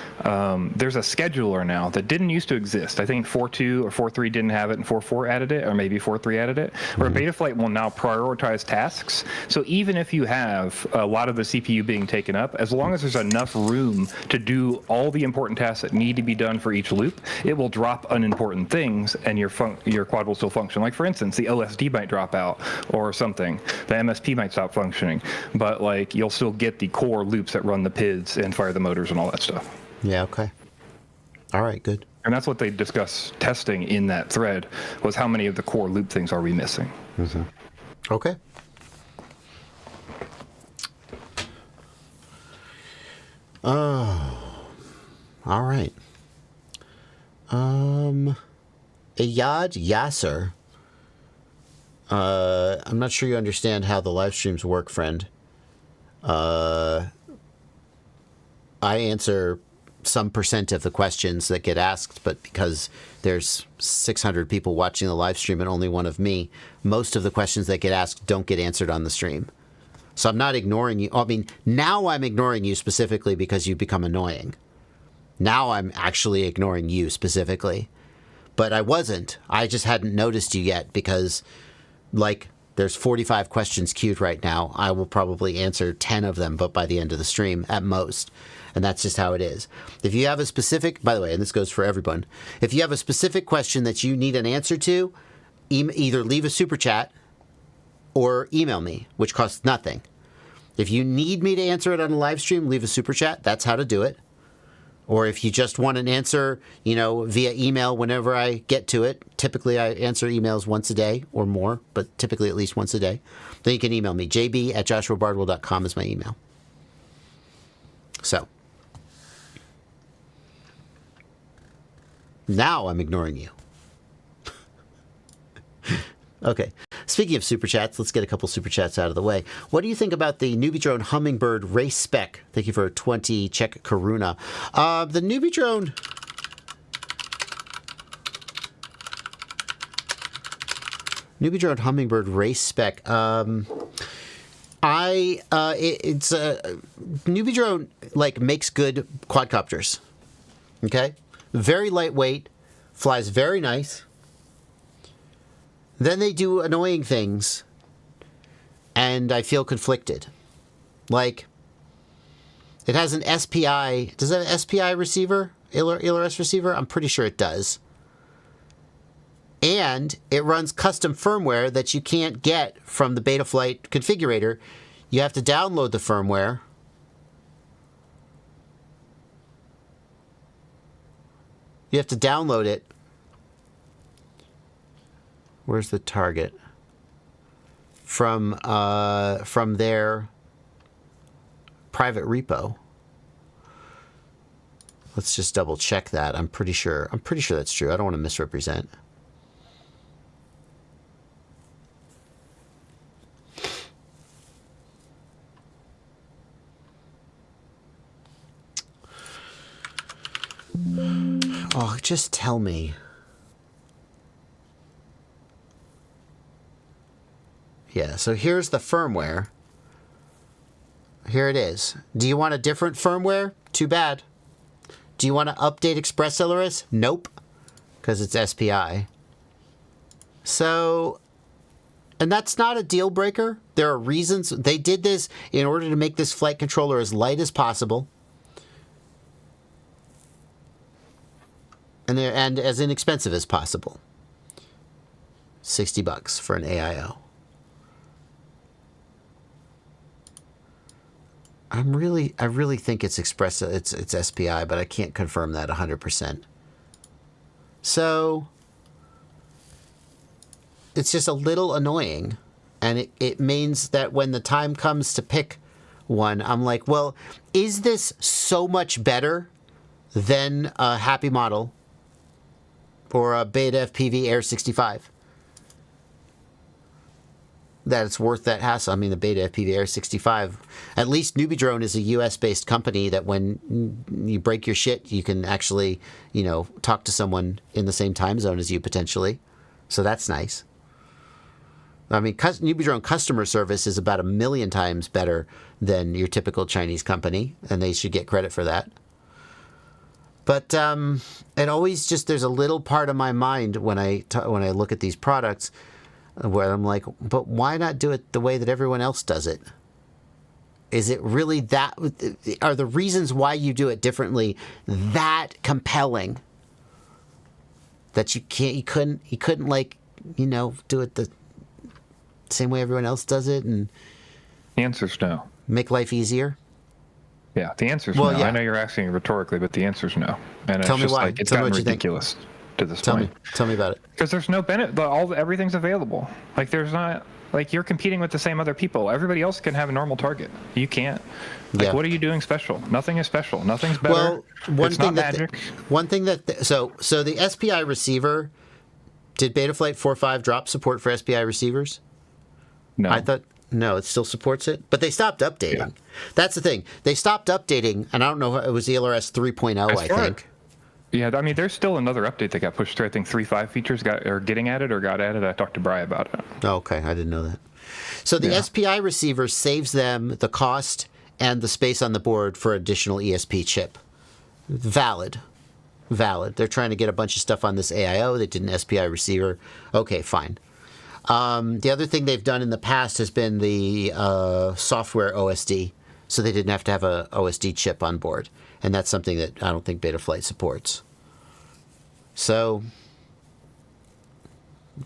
there's a scheduler now that didn't used to exist. I think 4.2 or 4.3 didn't have it and 4.4 added it, or maybe 4.3 added it, where Betaflight will now prioritize tasks. So even if you have a lot of the CPU being taken up, as long as there's enough room to do all the important tasks that need to be done for each loop, it will drop unimportant things and your quad will still function. Like for instance, the OSD might drop out or something. The MSP might stop functioning, but like you'll still get the core loops that run the PIDs and fire the motors and all that stuff. Yeah, okay. All right, good. And that's what they discussed testing in that thread, was how many of the core loop things are we missing. Okay. Oh, all right. Ayad Yasser. I'm not sure you understand how the live streams work, friend. I answer some percent of the questions that get asked, but because there's 600 people watching the live stream and only one of me, most of the questions that get asked don't get answered on the stream. So I'm not ignoring you. I mean, now I'm ignoring you specifically because you've become annoying. Now I'm actually ignoring you specifically. But I wasn't. I just hadn't noticed you yet because, like, there's 45 questions queued right now. I will probably answer 10 of them, but by the end of the stream at most. And that's just how it is. If you have a specific, by the way, and this goes for everyone, if you have a specific question that you need an answer to, either leave a super chat or email me, which costs nothing. If you need me to answer it on a live stream, leave a super chat. That's how to do it. Or if you just want an answer, via email whenever I get to it. Typically, I answer emails once a day or more, but typically at least once a day. Then you can email me. jb@joshuabardwell.com is my email. So. Now I'm ignoring you. Okay. Speaking of super chats, let's get a couple super chats out of the way. What do you think about the Newbeedrone Hummingbird race spec? Thank you for 20 Czech Karuna. The Newbeedrone Hummingbird race spec. Newbeedrone like makes good quadcopters. Okay, very lightweight, flies very nice. Then they do annoying things, and I feel conflicted. Like, it has an SPI. Does it have an SPI receiver? ELRS receiver? I'm pretty sure it does. And it runs custom firmware that you can't get from the Betaflight configurator. You have to download the firmware. You have to download it. Where's the target? From their private repo. Let's just double check that. I'm pretty sure that's true. I don't want to misrepresent. Oh, just tell me. Yeah, so here's the firmware. Here it is. Do you want a different firmware? Too bad. Do you want to update Express ELRS? Nope, because it's SPI. So, and that's not a deal breaker. There are reasons. They did this in order to make this flight controller as light as possible. And as inexpensive as possible. $60 for an AIO. I really think it's it's SPI, but I can't confirm that 100%. So it's just a little annoying, and it means that when the time comes to pick one, I'm like, well, is this so much better than a Happy Model or a Beta FPV Air 65? That it's worth that hassle. I mean, the Beta FPV Air 65, at least Newbeedrone is a US-based company that when you break your shit, you can actually, talk to someone in the same time zone as you potentially. So that's nice. I mean, Newbeedrone customer service is about 1 million times better than your typical Chinese company, and they should get credit for that. But it always just, there's a little part of my mind when I look at these products where I'm like, but why not do it the way that everyone else does it? Is it really that? Are the reasons why you do it differently that compelling that you couldn't do it the same way everyone else does it and the answer's no. Make life easier? Yeah, the answer's no. Yeah. I know you're asking rhetorically, but the answer's no. And it's just like it's gotten ridiculous to this point. Tell me about it. Because there's no benefit. Everything's available. Like there's not. Like you're competing with the same other people. Everybody else can have a normal target. You can't. Like what are you doing special? Nothing is special. Nothing's better. Well, it's not magic. So the SPI receiver, did Betaflight 4.5 drop support for SPI receivers? No. I thought no, it still supports it, but they stopped updating. Yeah. That's the thing. They stopped updating, and I don't know. It was the ELRS 3.0, I think. Yeah, I mean, there's still another update that got pushed through. I think 3.5 features got added. I talked to Bri about it. Oh, okay, I didn't know that. So the SPI receiver saves them the cost and the space on the board for additional ESP chip. Valid. They're trying to get a bunch of stuff on this AIO. They did an SPI receiver. Okay, fine. The other thing they've done in the past has been the software OSD, so they didn't have to have a OSD chip on board, and that's something that I don't think Betaflight supports. So,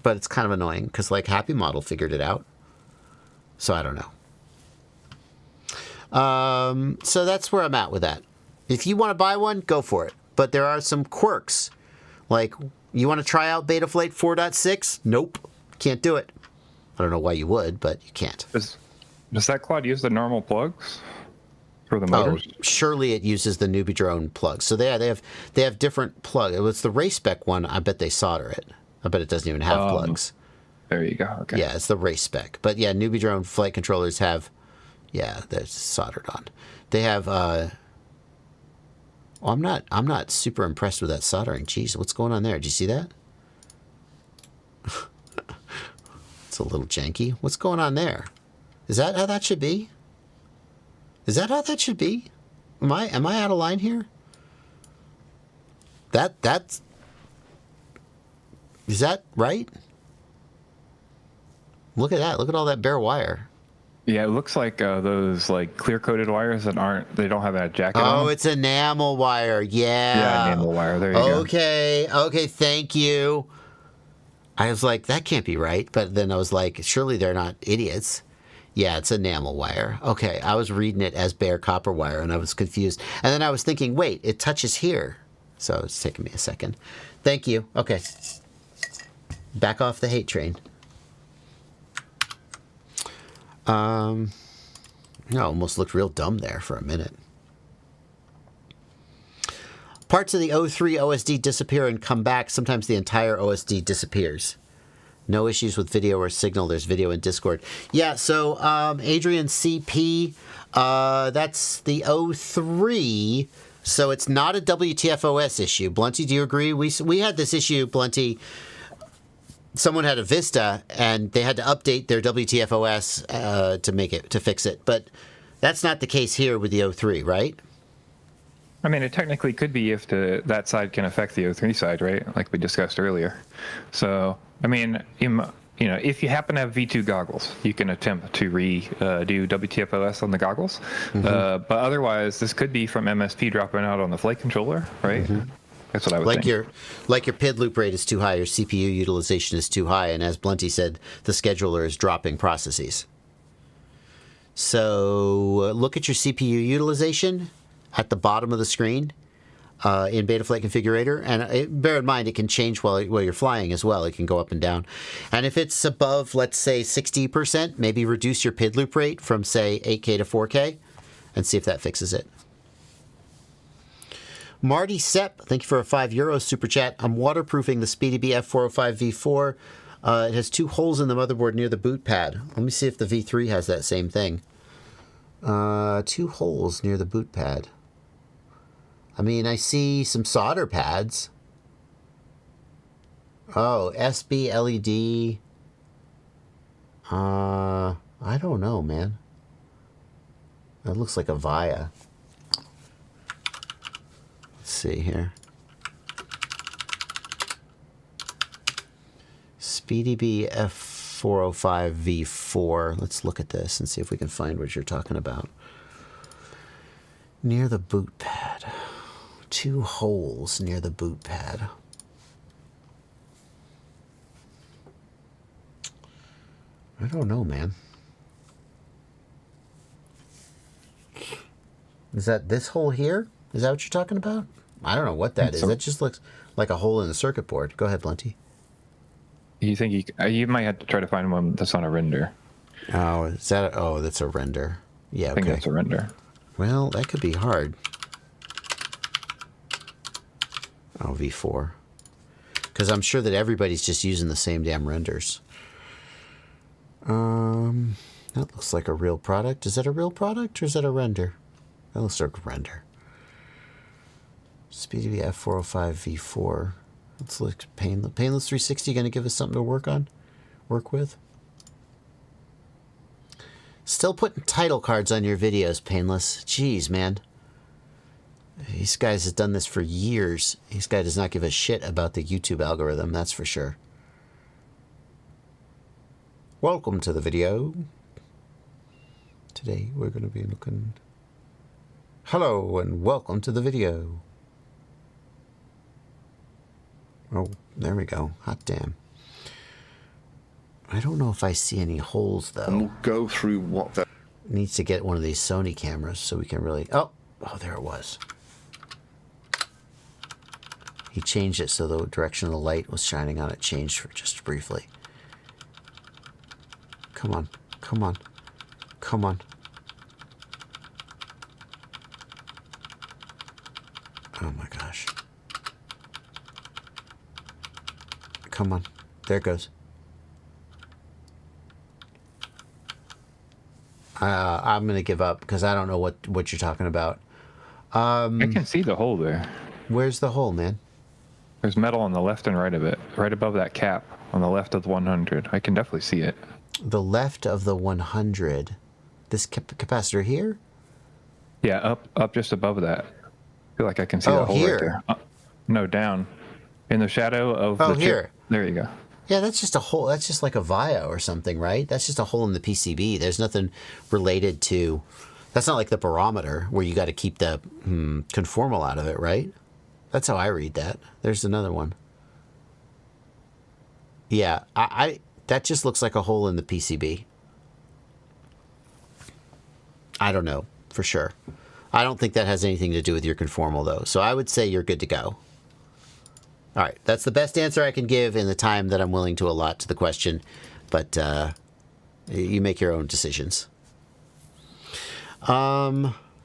but it's kind of annoying because like Happy Model figured it out, so I don't know. So that's where I'm at with that. If you want to buy one, go for it. But there are some quirks, like you want to try out Betaflight 4.6? Nope. Can't do it. I don't know why you would, but you can't. Does that quad use the normal plugs for the motors? Oh, surely it uses the Newbeedrone plugs. So they have different plugs. It was the race spec one. I bet they solder it. I bet it doesn't even have plugs. There you go. Okay. Yeah, it's the race spec. But yeah, Newbeedrone flight controllers have, yeah, they're soldered on. They have. Well, I'm not super impressed with that soldering. Jeez, what's going on there? Did you see that? It's a little janky. What's going on there? Is that how that should be? Is that how that should be? Am I out of line here? That's is that right? Look at that. Look at all that bare wire. Yeah, it looks like those like clear coated wires that they don't have that jacket on. Oh, it's enamel wire. Yeah. Yeah, enamel wire. There you go. Okay. Thank you. I was like, that can't be right. But then I was like, surely they're not idiots. Yeah, it's enamel wire. Okay, I was reading it as bare copper wire, and I was confused. And then I was thinking, wait, it touches here. So it's taking me a second. Thank you. Okay. Back off the hate train. I almost looked real dumb there for a minute. Parts of the O3 OSD disappear and come back. Sometimes the entire OSD disappears. No issues with video or signal. There's video in Discord. Yeah, so Adrian CP, that's the O3, so it's not a WTFOS issue. Blunty, do you agree? We had this issue, Blunty. Someone had a Vista, and they had to update their WTFOS to fix it. But that's not the case here with the O3, right? I mean, it technically could be if that side can affect the O3 side, right? Like we discussed earlier. So, I mean, if you happen to have V2 goggles, you can attempt to do WTFOS on the goggles. Mm-hmm. But otherwise, this could be from MSP dropping out on the flight controller, right? Mm-hmm. That's what I would think. Like your PID loop rate is too high, your CPU utilization is too high, and as Blunty said, the scheduler is dropping processes. So look at your CPU utilization at the bottom of the screen in Betaflight Configurator, and bear in mind it can change while you're flying as well. It can go up and down. And if it's above, let's say 60%, maybe reduce your PID loop rate from say 8K to 4K and see if that fixes it. Marty Sepp, thank you for a €5 super chat. I'm waterproofing the SpeedyBee F405 V4. It has 2 holes in the motherboard near the boot pad. Let me see if the V3 has that same thing. 2 holes near the boot pad. I mean, I see some solder pads. Oh, SB LED. I don't know, man. That looks like a VIA. Let's see here. SpeedyBee F405 V4. Let's look at this and see if we can find what you're talking about. Near the boot pad. 2 holes near the boot pad. I don't know, man. Is that this hole here? Is that what you're talking about? I don't know what that is. That just looks like a hole in the circuit board. Go ahead, Blunty. You think you might have to try to find one that's on a render. Oh, is that? That's a render. Yeah, I think that's a render. Well, that could be hard. Oh, V4. Because I'm sure that everybody's just using the same damn renders. That looks like a real product. Is that a real product or is that a render? That looks like a render. SpeedyBee F405 V4. Let's look at Painless 360. Going to give us something to work with. Still putting title cards on your videos, Painless. Jeez, man. These guys have done this for years. This guy does not give a shit about the YouTube algorithm, that's for sure. Welcome to the video. Today we're going to be looking... Hello and welcome to the video. Oh, there we go. Hot damn. I don't know if I see any holes, though. And we'll go through what that... Needs to get one of these Sony cameras so we can really... Oh, there it was. He changed it so the direction of the light was shining on it changed for just briefly. Come on. Come on. Come on. Oh my gosh. Come on. There it goes. I'm going to give up because I don't know what you're talking about. I can see the hole there. Where's the hole, man? There's metal on the left and right of it, right above that cap on the left of the 100. I can definitely see it. The left of the 100. This capacitor here? Yeah, up just above that. I feel like I can see the hole here. right there. No, down. In the shadow of the here. chip. There you go. Yeah, that's just a hole. That's just like a via or something, right? That's just a hole in the PCB. There's nothing related to... That's not like the barometer where you got to keep the conformal out of it, right? That's how I read that. There's another one. Yeah, that just looks like a hole in the PCB. I don't know for sure. I don't think that has anything to do with your conformal, though. So I would say you're good to go. All right, that's the best answer I can give in the time that I'm willing to allot to the question. But you make your own decisions.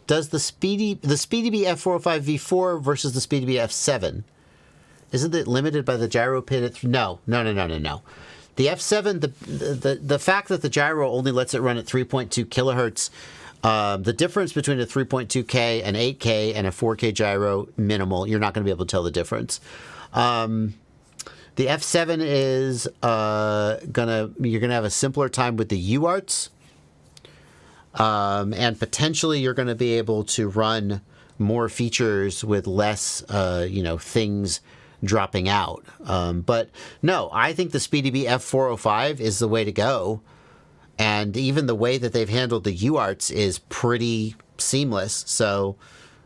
Does the SpeedyBee F405 V4 versus the SpeedyBee F7, isn't it limited by the gyro pin? No. The F7, the fact that the gyro only lets it run at 3.2 kilohertz, the difference between a 3.2K, an 8K, and a 4K gyro, minimal. You're not going to be able to tell the difference. The F7 is you're gonna have a simpler time with the UARTs, and potentially you're going to be able to run more features with less, things dropping out. But no, I think the SpeedyBee F405 is the way to go. And even the way that they've handled the UARTs is pretty seamless. So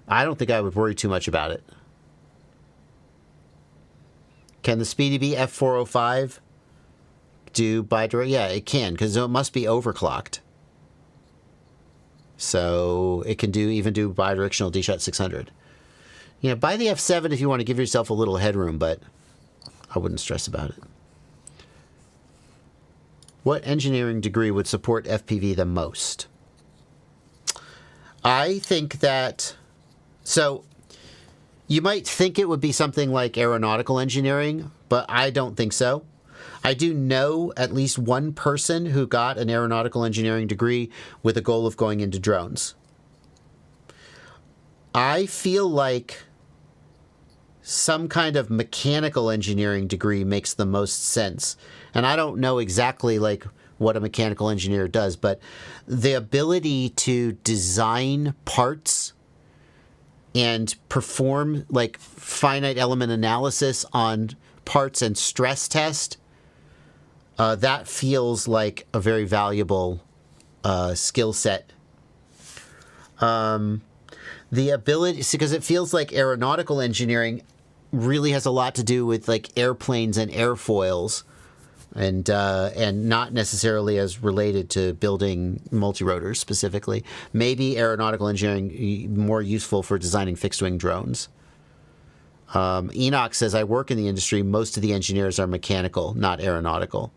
I don't think I would worry too much about it. Can the SpeedyBee F405 do bidirect? Yeah, it can, because it must be overclocked. So it can even do bidirectional Dshot 600. Yeah, buy the F7 if you want to give yourself a little headroom, but I wouldn't stress about it. What engineering degree would support FPV the most? I think that... So, you might think it would be something like aeronautical engineering, but I don't think so. I do know at least one person who got an aeronautical engineering degree with a goal of going into drones. I feel like some kind of mechanical engineering degree makes the most sense. And I don't know exactly like what a mechanical engineer does, but the ability to design parts and perform like finite element analysis on parts and stress test, that feels like a very valuable skill set. The ability, because it feels like aeronautical engineering really has a lot to do with like airplanes and airfoils, and not necessarily as related to building multirotors specifically. Maybe aeronautical engineering more useful for designing fixed-wing drones. Enoch says, I work in the industry. Most of the engineers are mechanical, not aeronautical.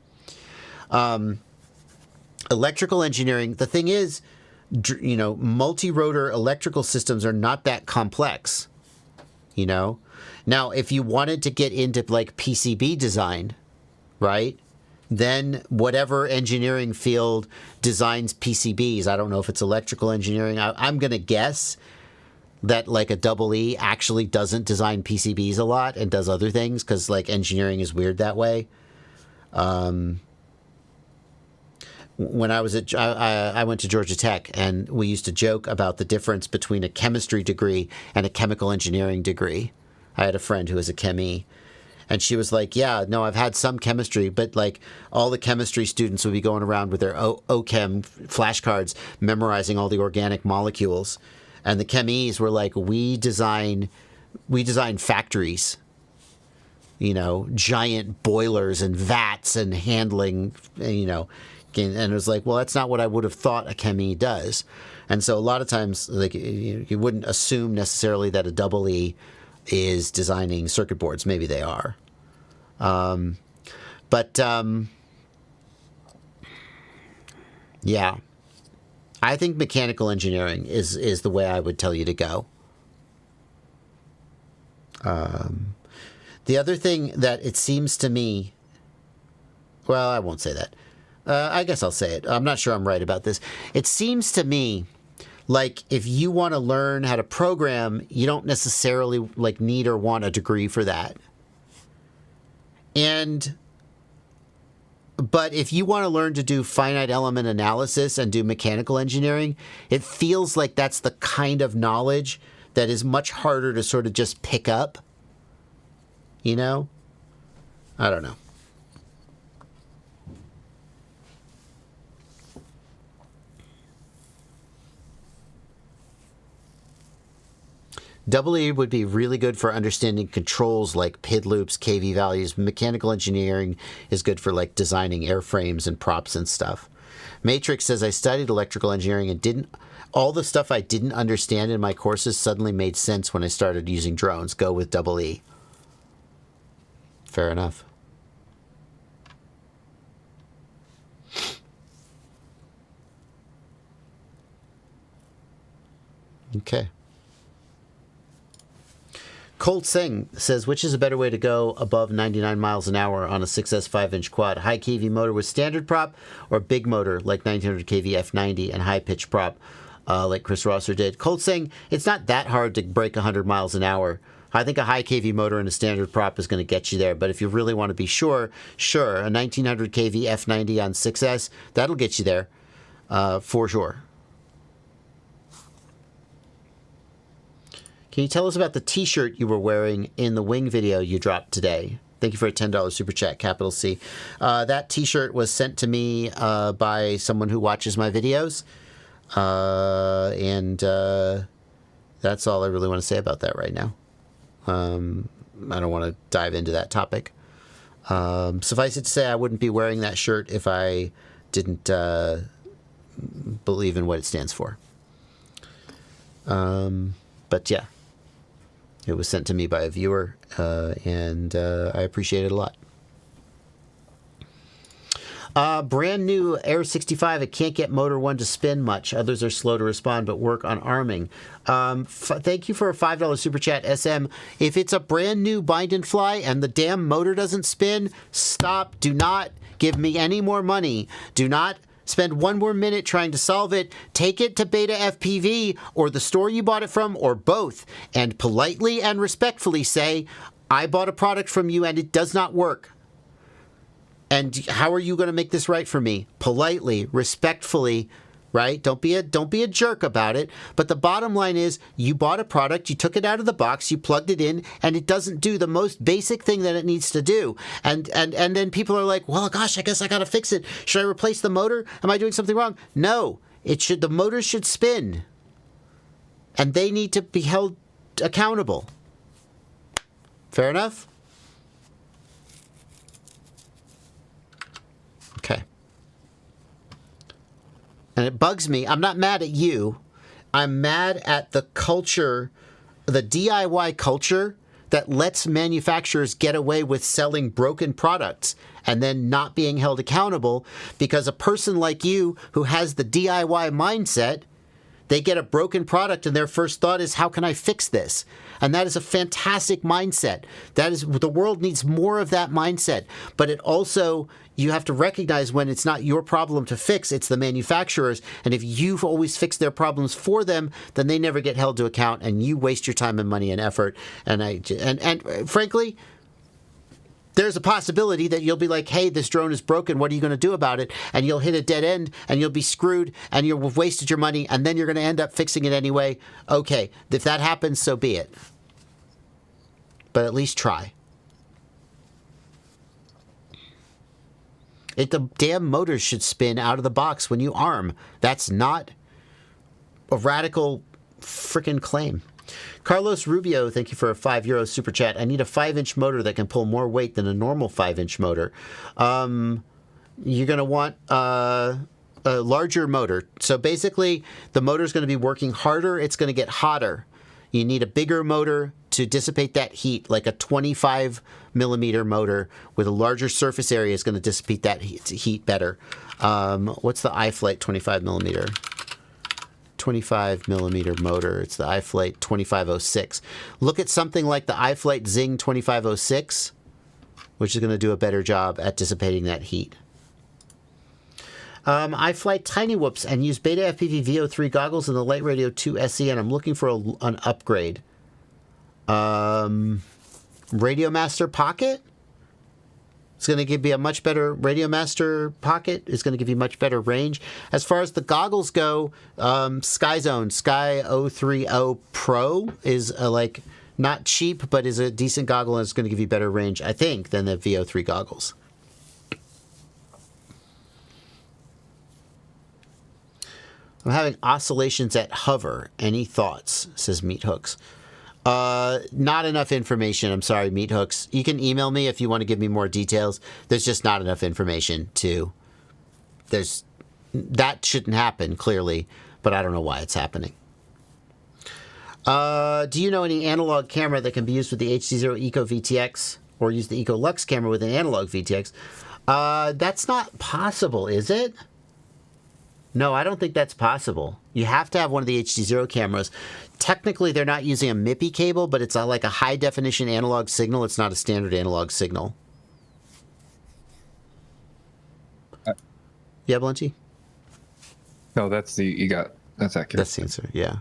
Electrical engineering, the thing is, multi-rotor electrical systems are not that complex, Now, if you wanted to get into like PCB design, right, then whatever engineering field designs PCBs, I don't know if it's electrical engineering, I'm going to guess that like a double E actually doesn't design PCBs a lot and does other things because like engineering is weird that way. When I was I went to Georgia Tech, and we used to joke about the difference between a chemistry degree and a chemical engineering degree. I had a friend who was a Chem-E, and she was like, yeah, no, I've had some chemistry, but like all the chemistry students would be going around with their OChem flashcards memorizing all the organic molecules. And the Chem-Es were like, we design factories, giant boilers and vats and handling, and it was like, well, that's not what I would have thought a Chem-E does. And so a lot of times, like, you wouldn't assume necessarily that a double E is designing circuit boards. Maybe they are. Yeah. I think mechanical engineering is the way I would tell you to go. The other thing that it seems to me, well, I won't say that. I guess I'll say it. I'm not sure I'm right about this. It seems to me like if you want to learn how to program, you don't necessarily like need or want a degree for that. But if you want to learn to do finite element analysis and do mechanical engineering, it feels like that's the kind of knowledge that is much harder to sort of just pick up. You know? I don't know. Double E would be really good for understanding controls like PID loops, KV values. Mechanical engineering is good for like designing airframes and props and stuff. Matrix says, I studied electrical engineering and all the stuff I didn't understand in my courses suddenly made sense when I started using drones. Go with Double E. Fair enough. Okay. Colt Singh says, which is a better way to go above 99 miles an hour on a 6S 5-inch quad? High kV motor with standard prop or big motor like 1900 kV F90 and high pitch prop like Chris Rosser did? Colt Singh, it's not that hard to break 100 miles an hour. I think a high kV motor and a standard prop is going to get you there. But if you really want to be sure, a 1900 kV F90 on 6S, that'll get you there for sure. Can you tell us about the t-shirt you were wearing in the wing video you dropped today? Thank you for a $10 super chat, capital C. That t-shirt was sent to me by someone who watches my videos. And that's all I really want to say about that right now. I don't want to dive into that topic. Suffice it to say, I wouldn't be wearing that shirt if I didn't believe in what it stands for. But yeah. It was sent to me by a viewer, and I appreciate it a lot. Brand new Air 65. It can't get motor 1 to spin much. Others are slow to respond, but work on arming. Thank you for a $5 super chat, SM. If it's a brand new bind and fly and the damn motor doesn't spin, stop. Do not give me any more money. Do not spend one more minute trying to solve it. Take it to Beta FPV or the store you bought it from or both and politely and respectfully say, I bought a product from you and it does not work. And how are you going to make this right for me? Politely, respectfully, right? Don't be a jerk about it. But the bottom line is you bought a product, you took it out of the box, you plugged it in, and it doesn't do the most basic thing that it needs to do. And then people are like, well, gosh, I guess I got to fix it. Should I replace the motor? Am I doing something wrong? No, the motor should spin. And they need to be held accountable. Fair enough? Okay. And it bugs me. I'm not mad at you. I'm mad at the culture, the DIY culture that lets manufacturers get away with selling broken products and then not being held accountable because a person like you who has the DIY mindset, they get a broken product and their first thought is, how can I fix this? And that is a fantastic mindset. The world needs more of that mindset. But it also, you have to recognize when it's not your problem to fix, it's the manufacturers. And if you've always fixed their problems for them, then they never get held to account and you waste your time and money and effort. And frankly, there's a possibility that you'll be like, hey, this drone is broken. What are you going to do about it? And you'll hit a dead end and you'll be screwed and you'll have wasted your money and then you're going to end up fixing it anyway. Okay, if that happens, so be it. But at least try. The damn motors should spin out of the box when you arm. That's not a radical frickin' claim. Carlos Rubio, thank you for a €5 super chat. I need a 5-inch motor that can pull more weight than a normal 5-inch motor. You're going to want a larger motor. So basically, the motor is going to be working harder. It's going to get hotter. You need a bigger motor to dissipate that heat, like a 25 millimeter motor with a larger surface area is going to dissipate that heat better. What's the iFlight 25 millimeter? 25 millimeter motor. It's the iFlight 2506. Look at something like the iFlight Zing 2506, which is going to do a better job at dissipating that heat. I fly tiny whoops and use Beta FPV VO3 goggles in the Light Radio 2 SE, and I'm looking for an upgrade. Radiomaster Pocket? It's going to give you a much better Radiomaster Pocket. It's going to give you much better range. As far as the goggles go, Skyzone Sky O3 Pro is like not cheap, but is a decent goggle, and it's going to give you better range, I think, than the VO3 goggles. I'm having oscillations at hover. Any thoughts? Says Meat Hooks. Not enough information. I'm sorry, Meat Hooks. You can email me if you want to give me more details. There's just not enough information to... That shouldn't happen, clearly, but I don't know why it's happening. Do you know any analog camera that can be used with the HDZero Eco VTX or use the Eco Lux camera with an analog VTX? That's not possible, is it? No, I don't think that's possible. You have to have one of the HDZero cameras. Technically, they're not using a MIPI cable, but it's like a high-definition analog signal. It's not a standard analog signal. Yeah, Blunty? No, that's accurate. That's the answer, yeah.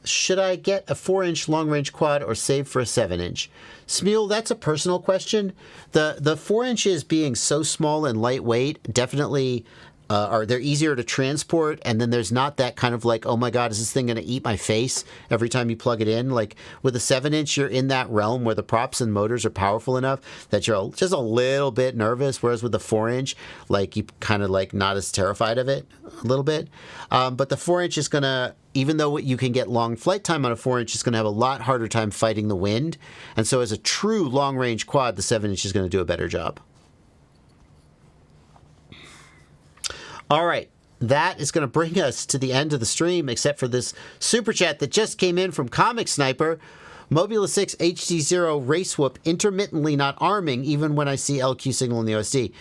Should I get a 4-inch long-range quad or save for a 7-inch? Smule, that's a personal question. The 4 inches being so small and lightweight definitely they're easier to transport, and then there's not that kind of like, oh my god, is this thing going to eat my face every time you plug it in? Like with a 7-inch, you're in that realm where the props and motors are powerful enough that you're just a little bit nervous, whereas with the 4-inch, like you kind of like not as terrified of it a little bit. But the 4-inch is going to, even though you can get long flight time on a 4-inch, it's going to have a lot harder time fighting the wind. And so as a true long-range quad, the 7-inch is going to do a better job. All right, that is going to bring us to the end of the stream, except for this super chat that just came in from Comic Sniper. Mobula 6 HDZero race whoop intermittently not arming, even when I see LQ signal in the OSD.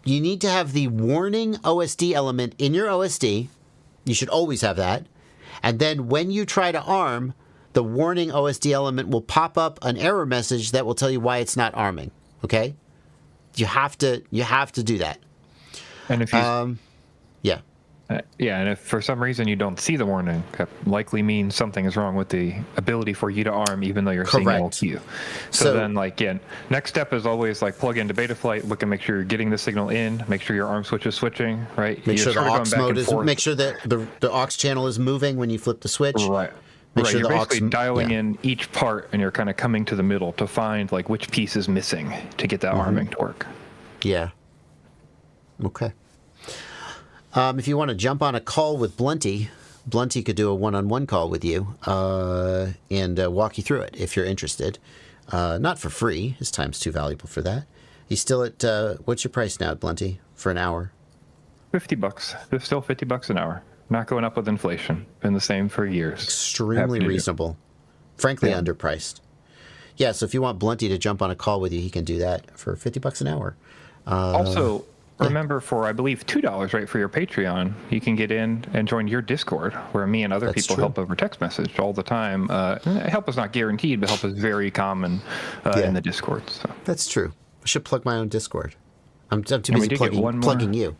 You need to have the warning OSD element in your OSD. You should always have that. And then when you try to arm, the warning OSD element will pop up an error message that will tell you why it's not arming. Okay? You have to do that. And if you yeah, and if for some reason you don't see the warning, that likely means something is wrong with the ability for you to arm, even though you're seeing LQ. So then, next step is always like plug into Betaflight, look and make sure you're getting the signal in, make sure your arm switch is switching, right? Make sure the aux mode is, make sure that the aux channel is moving when you flip the switch. Right. Make sure you're basically dialing in each part, and you're kind of coming to the middle to find like which piece is missing to get that arming to work. Yeah. Okay. If you want to jump on a call with Blunty could do a one-on-one call with you and walk you through it if you're interested. Not for free. His time's too valuable for that. He's still at, what's your price now, Blunty, for an hour? $50. They're still $50 an hour. Not going up with inflation. Been the same for years. Extremely reasonable. Frankly, underpriced. Yeah, so if you want Blunty to jump on a call with you, he can do that for $50 an hour. Also, remember for, I believe, $2, right, for your Patreon, you can get in and join your Discord, where me and other people help over text message all the time. Help is not guaranteed, but help is very common in the Discord. So. That's true. I should plug my own Discord. I'm too busy plugging you.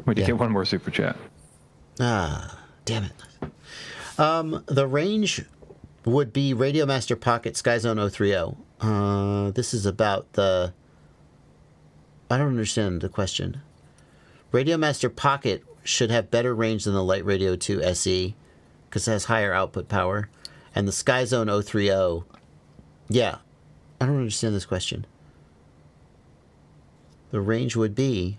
We did get one more super chat. Ah, damn it. The range would be Radiomaster Pocket Skyzone O3 this is about the... I don't understand the question. Radiomaster Pocket should have better range than the Light Radio 2 SE because it has higher output power. And the Skyzone O3 yeah, I don't understand this question. The range would be...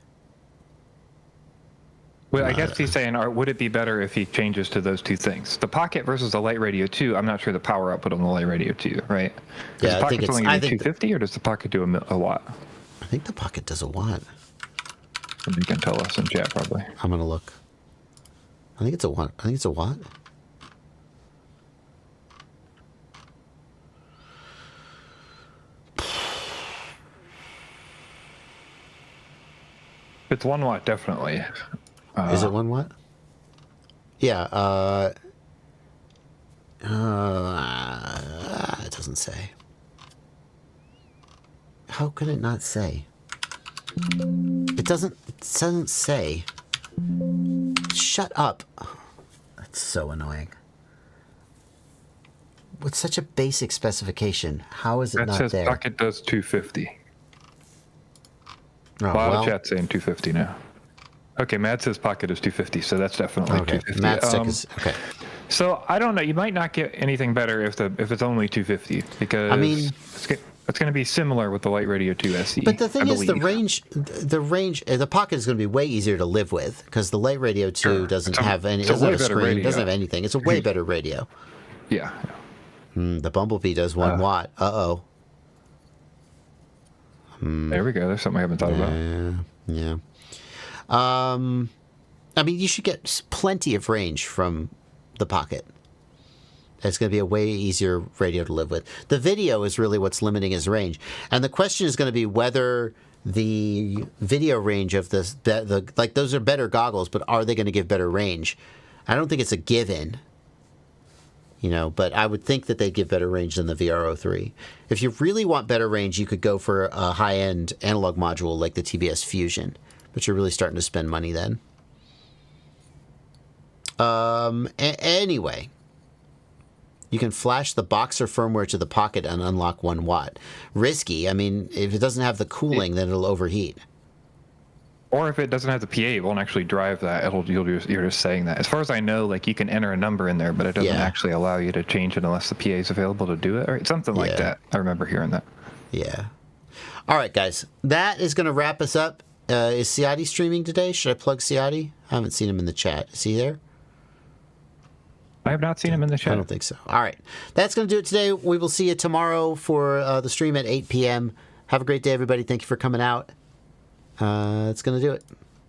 Well, I guess he's saying, would it be better if he changes to those two things? The Pocket versus the Light Radio 2, I'm not sure the power output on the Light Radio 2, right? Does the Pocket only do 250, or does the Pocket do a watt? I think the Pocket does a watt. You can tell us in chat, probably. I'm going to look. I think it's a watt. It's 1 watt, definitely. Is it 1 watt? Yeah. It doesn't say. How can it not say? It doesn't say. Shut up. That's so annoying. With such a basic specification, how is it not says there? Pocket does 250. Oh, A lot of chat saying 250 now. Okay, Matt says Pocket is 250, so that's definitely 250. Matt's stick is okay. So I don't know. You might not get anything better if it's only 250 because I mean, it's going to be similar with the Light Radio 2 SE. But the thing is, the range, the Pocket is going to be way easier to live with because the Light Radio 2 doesn't have any, doesn't have a screen, doesn't have anything. It's a way better radio. Yeah. The Bumblebee does 1 watt. Uh-oh. There we go. There's something I haven't thought about. Yeah. I mean, you should get plenty of range from the Pocket. It's going to be a way easier radio to live with. The video is really what's limiting his range. And the question is going to be whether the video range of like those are better goggles, but are they going to give better range? I don't think it's a given. But I would think that they'd give better range than the VRO3. If you really want better range, you could go for a high-end analog module like the TBS Fusion, but you're really starting to spend money then. Anyway, you can flash the Boxer firmware to the Pocket and unlock 1 watt. Risky. I mean, if it doesn't have the cooling, then it'll overheat. Or if it doesn't have the PA, it won't actually drive that. You're just saying that. As far as I know, like you can enter a number in there, but it doesn't actually allow you to change it unless the PA is available to do it, or something like that. I remember hearing that. Yeah. All right, guys. That is going to wrap us up. Is Ciati streaming today? Should I plug Ciati? I haven't seen him in the chat. Is he there? I have not seen him in the chat. I don't think so. All right. That's going to do it today. We will see you tomorrow for the stream at 8 p.m. Have a great day, everybody. Thank you for coming out. It's going to do it.